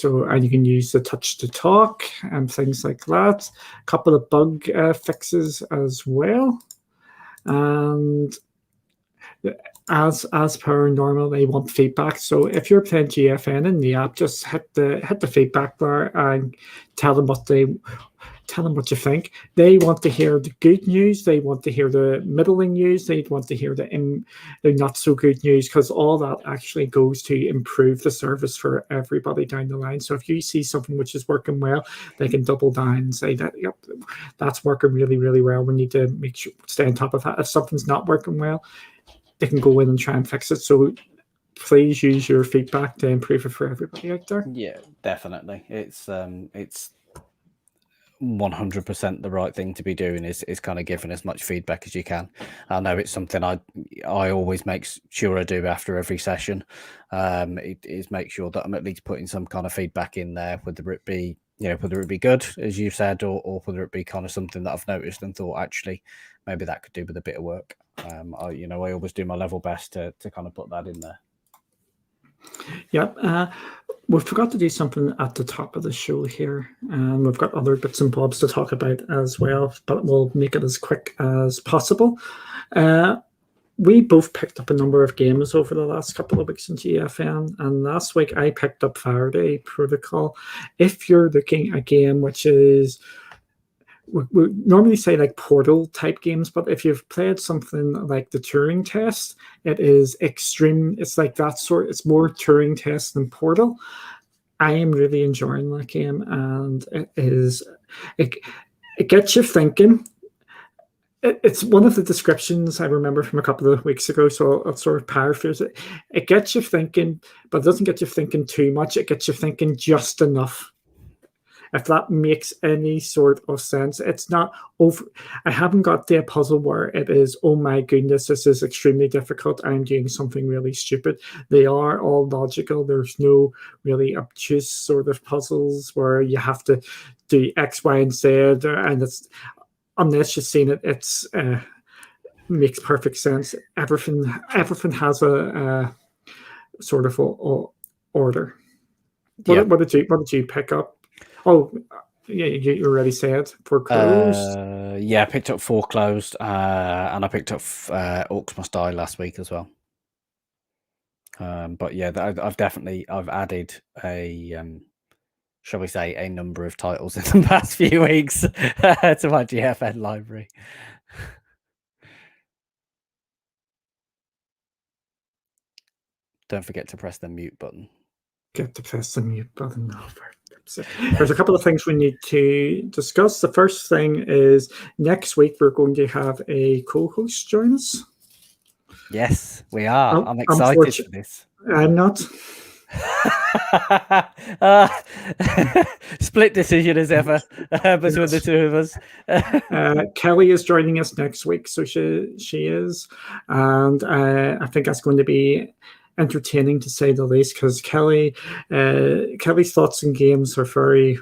And you can use the touch to talk and things like that. A couple of bug fixes as well. And as per normal, they want feedback. So if you're playing GFN in the app, just hit the feedback bar and tell them what you think. They want to hear the good news. They want to hear the middling news. They want to hear the not so good news, because all that actually goes to improve the service for everybody down the line. So if you see something which is working well, they can double down and say that, yep, that's working really, really well. We need to make sure stay on top of that. If something's not working well, they can go in and try and fix it. So please use your feedback to improve it for everybody out there. Yeah, definitely. It's 100% the right thing to be doing is kind of giving as much feedback as you can. I know it's something I always make sure I do after every session. It is make sure that I'm at least putting some kind of feedback in there, whether it be good, as you said, or whether it be kind of something that I've noticed and thought actually maybe that could do with a bit of work. I always do my level best to kind of put that in there. Yeah, we forgot to do something at the top of the show here, and we've got other bits and bobs to talk about as well, but we'll make it as quick as possible. We both picked up a number of games over the last couple of weeks in GFN, and last week I picked up Faraday Protocol. If you're looking at a game which is, we normally say like Portal type games, but if you've played something like the Turing Test, it is extreme. It's like that sort. It's more Turing Test than Portal. I am really enjoying that game, and it gets you thinking. It's one of the descriptions I remember from a couple of weeks ago, so I'll sort of paraphrase it. It gets you thinking, but it doesn't get you thinking too much. It gets you thinking just enough. If that makes any sort of sense. It's not over. I haven't got the puzzle where it is, oh my goodness, this is extremely difficult, I'm doing something really stupid. They are all logical. There's no really obtuse sort of puzzles where you have to do X, Y, and Z, and it's, unless you've seen it, it's makes perfect sense. Everything has a sort of order. What did you pick up? Oh, yeah, you already said Foreclosed. I picked up Foreclosed, and I picked up Orcs Must Die last week as well. But yeah, I've added a shall we say a number of titles in the past few weeks to my GFN library. Don't forget to press the mute button. Get to press the mute button. There's a couple of things we need to discuss. The first thing is next week we're going to have a co-host join us. Yes, we are. I'm excited for this. I'm not. Uh, split decision as ever between the two of us. Kelly is joining us next week, so she is, and I think that's going to be entertaining to say the least, because Kelly's thoughts on games are very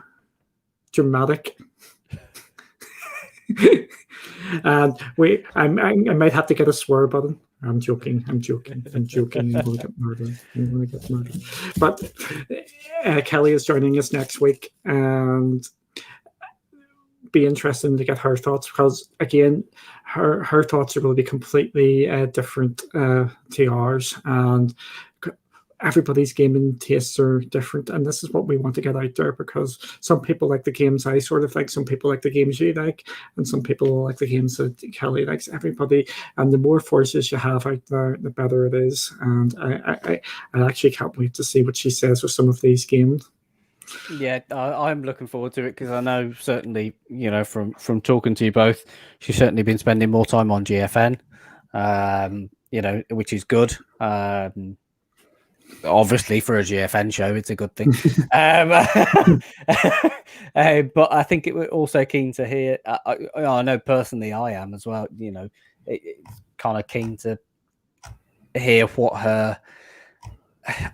dramatic. And I might have to get a swear button. I'm joking. I'm going to get murdered. But Kelly is joining us next week, and be interesting to get her thoughts, because again, her thoughts are going to be completely different to ours, and everybody's gaming tastes are different, and this is what we want to get out there, because some people like the games I sort of like, some people like the games you like, and some people like the games that Kelly likes. Everybody, and the more forces you have out there, the better it is. And I actually can't wait to see what she says with some of these games. Yeah, I'm looking forward to it, because I know certainly, from talking to you both, she's certainly been spending more time on GFN, which is good. Obviously, for a GFN show, it's a good thing. But I think it was also keen to hear. I know personally, I am as well. Kind of keen to hear what her.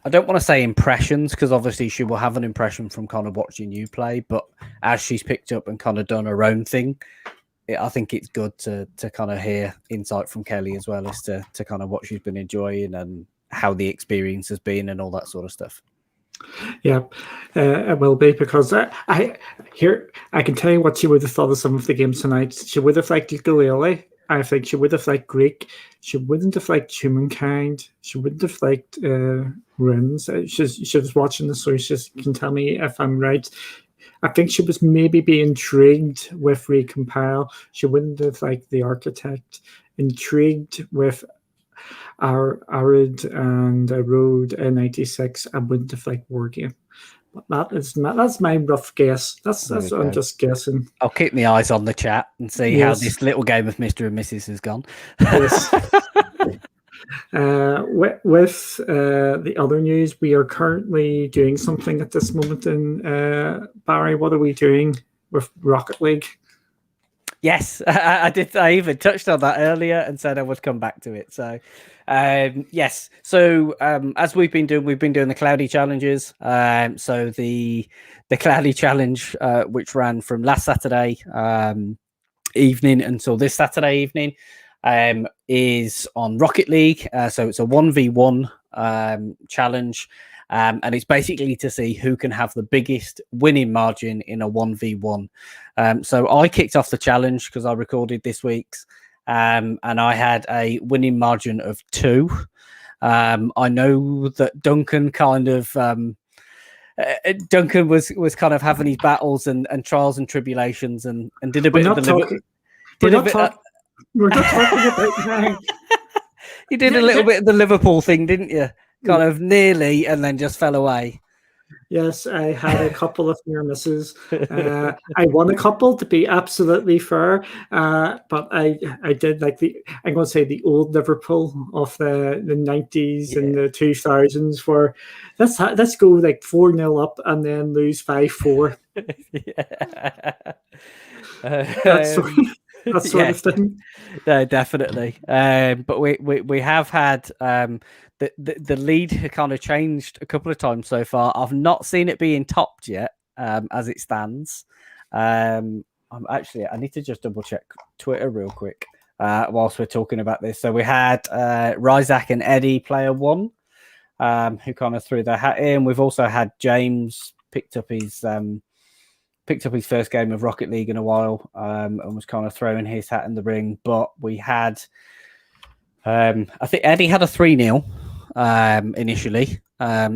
I don't want to say impressions, because obviously she will have an impression from kind of watching you play. But as she's picked up and kind of done her own thing, I think it's good to kind of hear insight from Kelly as well as to kind of what she's been enjoying and how the experience has been and all that sort of stuff. Yeah, it will be, because I can tell you what she would have thought of some of the games tonight. She would have liked ukulele. I think she would have liked Greek. She wouldn't have liked humankind. She wouldn't have liked runes. She was watching this, so she can tell me if I'm right. I think she was maybe be intrigued with Recompile. She wouldn't have liked the Architect. Intrigued with Arid and Road 96. I wouldn't have liked Wargame. That's my rough guess. That's I'm just guessing. I'll keep my eyes on the chat and see how this little game of Mr. and Mrs. has gone. Yes. With the other news, we are currently doing something at this moment in Barry. What are we doing with Rocket League? Yes, I did. I even touched on that earlier and said I would come back to it. So, yes. So, as we've been doing the Cloudy challenges. So the Cloudy challenge, which ran from last Saturday evening until this Saturday evening, is on Rocket League. So it's a 1v1 challenge. And it's basically to see who can have the biggest winning margin in a 1v1. So I kicked off the challenge because I recorded this week's, and I had a winning margin of 2. I know that Duncan kind of Duncan was kind of having his battles and trials and tribulations and did a bit of the we're not talking about now. You did a little bit of the Liverpool thing, didn't you? Kind of nearly, and then just fell away. Yes, I had a couple of near misses. I won a couple, to be absolutely fair, but I did like I'm going to say the old Liverpool of the 90s and the 2000s, where let's go like 4-0 up and then lose 5-4. That sort of thing. No, definitely. But we have had the lead kind of changed a couple of times so far. I've not seen it being topped yet, as it stands. I need to just double check Twitter real quick whilst we're talking about this. So we had Ryzak and Eddie player 1, who kind of threw their hat in. We've also had James picked up his first game of Rocket League in a while, and was kind of throwing his hat in the ring. But we had, I think Eddie had a 3-0 initially.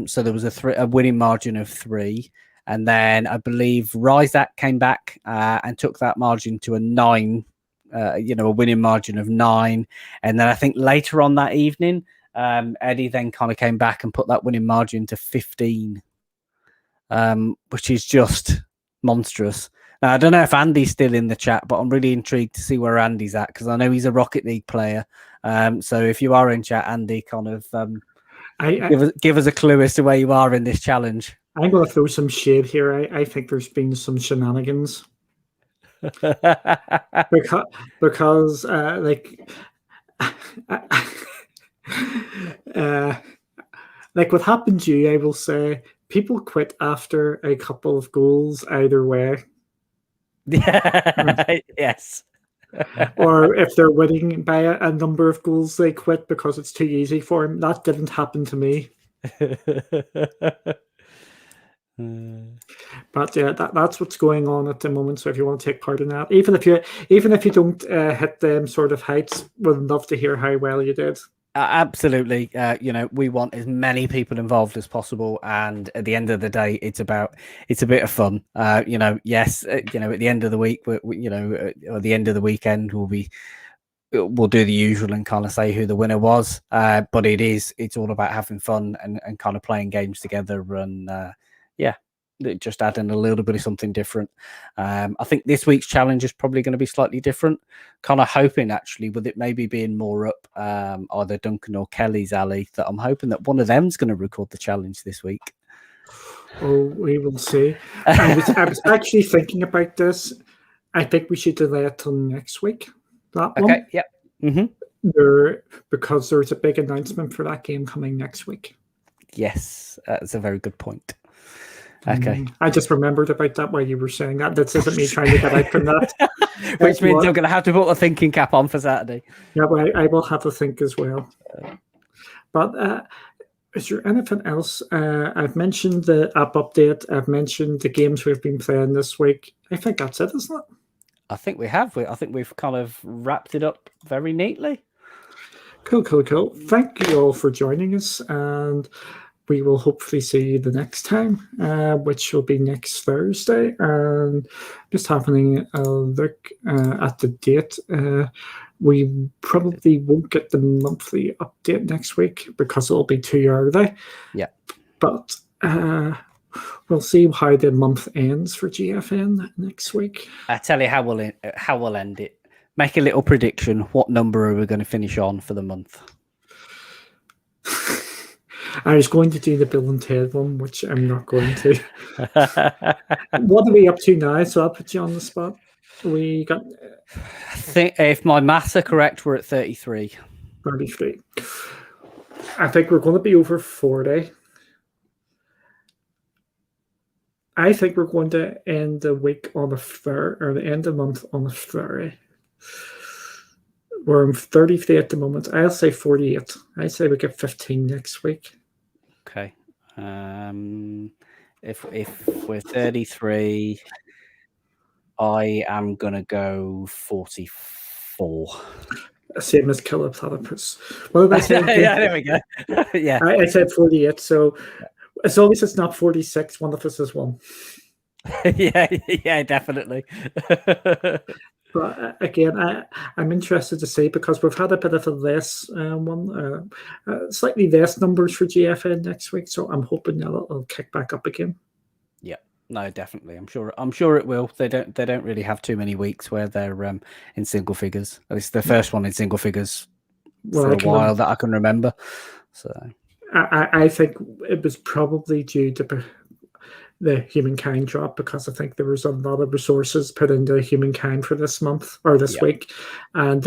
So there was a winning margin of 3. And then I believe Ryzak came back and took that margin to a 9, a winning margin of 9. And then I think later on that evening, Eddie then kind of came back and put that winning margin to 15, which is just monstrous. Now, I don't know if Andy's still in the chat, but I'm really intrigued to see where Andy's at, because I know he's a Rocket League player. So if you are in chat, Andy, kind of Give us a clue as to where you are in this challenge. I'm going to throw some shade here. I think there's been some shenanigans because like like what happened to you, I will say people quit after a couple of goals either way. Yes. Or if they're winning by a number of goals, they quit because it's too easy for them. That didn't happen to me. But yeah, that's what's going on at the moment. So if you want to take part in that, even if you don't hit them sort of heights, we'd love to hear how well you did. Absolutely. We want as many people involved as possible, and at the end of the day, it's a bit of fun. Yes, at the end of the week, or the end of the weekend, we'll do the usual and kind of say who the winner was. But it's all about having fun and kind of playing games together, and just adding a little bit of something different. I think this week's challenge is probably going to be slightly different. Kind of hoping, actually, with it maybe being more up either Duncan or Kelly's alley, that I'm hoping that one of them's going to record the challenge this week. Oh, we will see. I was actually thinking about this. I think we should delay it till next week. That one. Okay. Yep. Mm-hmm. Because there's a big announcement for that game coming next week. Yes, that's a very good point. Okay. I just remembered about that while you were saying that. This isn't me trying to get out from that. Which means I'm going to have to put a thinking cap on for Saturday. Yeah, but I will have to think as well. But is there anything else? I've mentioned the app update. I've mentioned the games we've been playing this week. I think that's it, isn't it? I think we have. I think we've kind of wrapped it up very neatly. Cool. Thank you all for joining us, and we will hopefully see you the next time, which will be next Thursday. And just having a look at the date, we probably won't get the monthly update next week because it'll be too early. Yeah. But we'll see how the month ends for GFN next week. I tell you how we'll end it. Make a little prediction. What number are we going to finish on for the month? I was going to do the Bill and Ted one, which I'm not going to. What are we up to now? So I'll put you on the spot. We got. I think if my maths are correct, we're at 33. 33. I think we're going to be over 40. I think we're going to end the week on a fair, or the end of the month on a flurry. We're on 33 at the moment. I'll say 48. I say we get 15 next week. Okay. If we're 33, I am gonna go 44. Same as Killer Platypus. What did I say? Yeah, there we go. Yeah. I said 48, so as long as it's not 46, one of us is one. yeah, definitely. But again, I'm interested to see because we've had a bit of a less slightly less numbers for GFN next week, so I'm hoping that it'll kick back up again. Yeah, no, definitely. I'm sure it will. They don't really have too many weeks where they're in single figures. At least the first one in single figures for a while that I can remember. So I think it was probably due to the humankind drop because I think there was a lot of resources put into humankind for this month or this week, and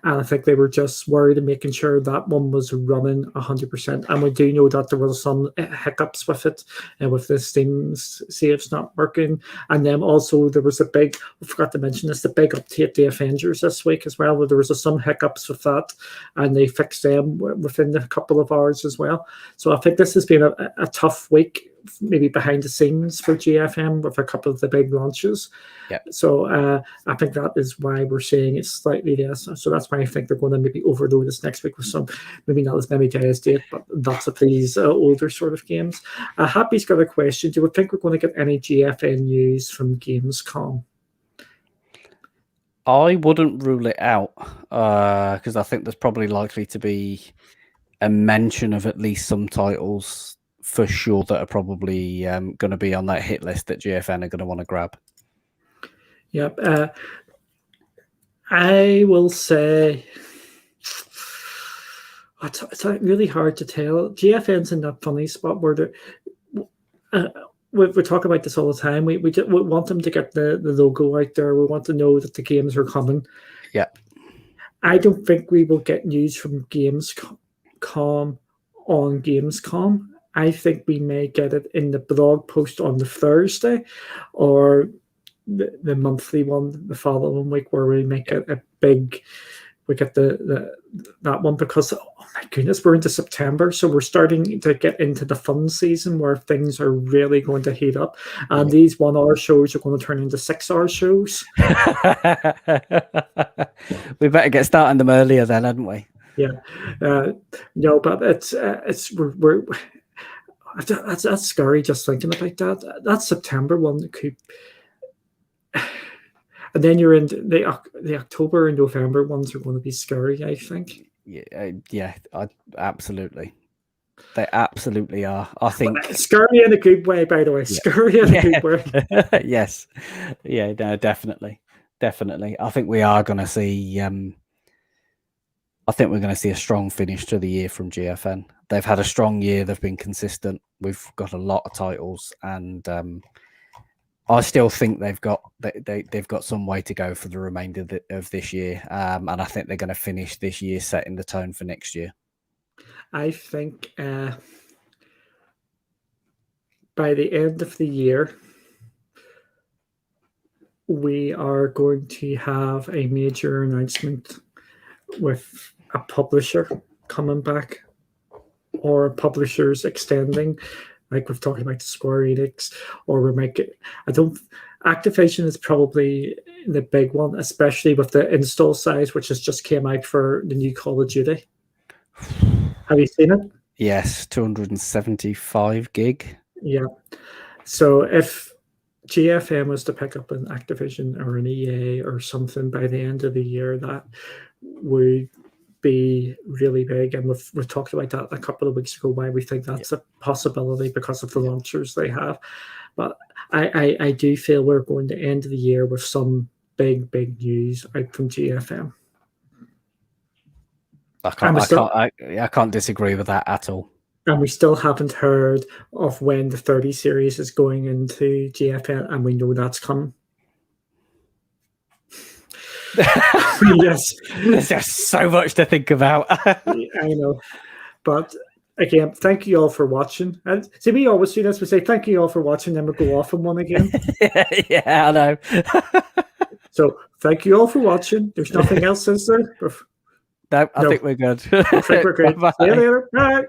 I think they were just worried and making sure that one was running 100%. And we do know that there was some hiccups with it, and with the Steam saves not working. And then also there was I forgot to mention this, the big update to Avengers this week as well, where there was some hiccups with that, and they fixed them within a couple of hours as well. So I think this has been a tough week, maybe behind the scenes for GFM with a couple of the big launches. Yeah. So I think that is why we're seeing it slightly less. So that's why I think they're going to maybe overload this next week with some, maybe not as many days date, but lots of these older sort of games. Happy's got a question. Do you think we're going to get any GFN news from Gamescom? I wouldn't rule it out because I think there's probably likely to be a mention of at least some titles for sure that are probably going to be on that hit list that GFN are going to want to grab. Yep. I will say, It's really hard to tell. GFN's in that funny spot where we talk about this all the time. We want them to get the logo out there. We want to know that the games are coming. Yeah. I don't think we will get news from Gamescom on Gamescom. I think we may get it in the blog post on the Thursday, or the monthly one the following week, where we make it a big. We get that one, because oh my goodness, we're into September, so we're starting to get into the fun season where things are really going to heat up, and these 1 hour shows are going to turn into 6 hour shows. We better get starting them earlier then, hadn't we? Yeah, no, but it's we're that's scary just thinking about that. That September one could. And then you're in the October and November ones are going to be scary, I think. Yeah, absolutely. They absolutely are. I think scary in a good way, by the way. Scary in a good way. Yes. Yeah, no, definitely. I think we are going to see. I think we're going to see a strong finish to the year from GFN. They've had a strong year. They've been consistent. We've got a lot of titles, and I still think they've got some way to go for the remainder of this year, and I think they're going to finish this year setting the tone for next year. I think by the end of the year, we are going to have a major announcement with a publisher coming back, or publishers extending. Like we've talked about the Square Enix, or we might get. Activision is probably the big one, especially with the install size, which has just came out for the new Call of Duty. Have you seen it? Yes, 275 gig. Yeah. So if GFN was to pick up an Activision or an EA or something by the end of the year, that would be really big, and we've talked about that a couple of weeks ago, why we think that's a possibility because of the launchers they have. But I do feel we're going to end the year with some big news out from GFM. I can't disagree with that at all. And we still haven't heard of when the 30 series is going into GFN, and we know that's coming. Yes, there's just so much to think about. I know, but again, thank you all for watching. And see, we always do this. We say thank you all for watching, then we go off on one again. Yeah, I know. So thank you all for watching. There's nothing else, is there? No, I think we're good. I think we're good. See you later. Bye.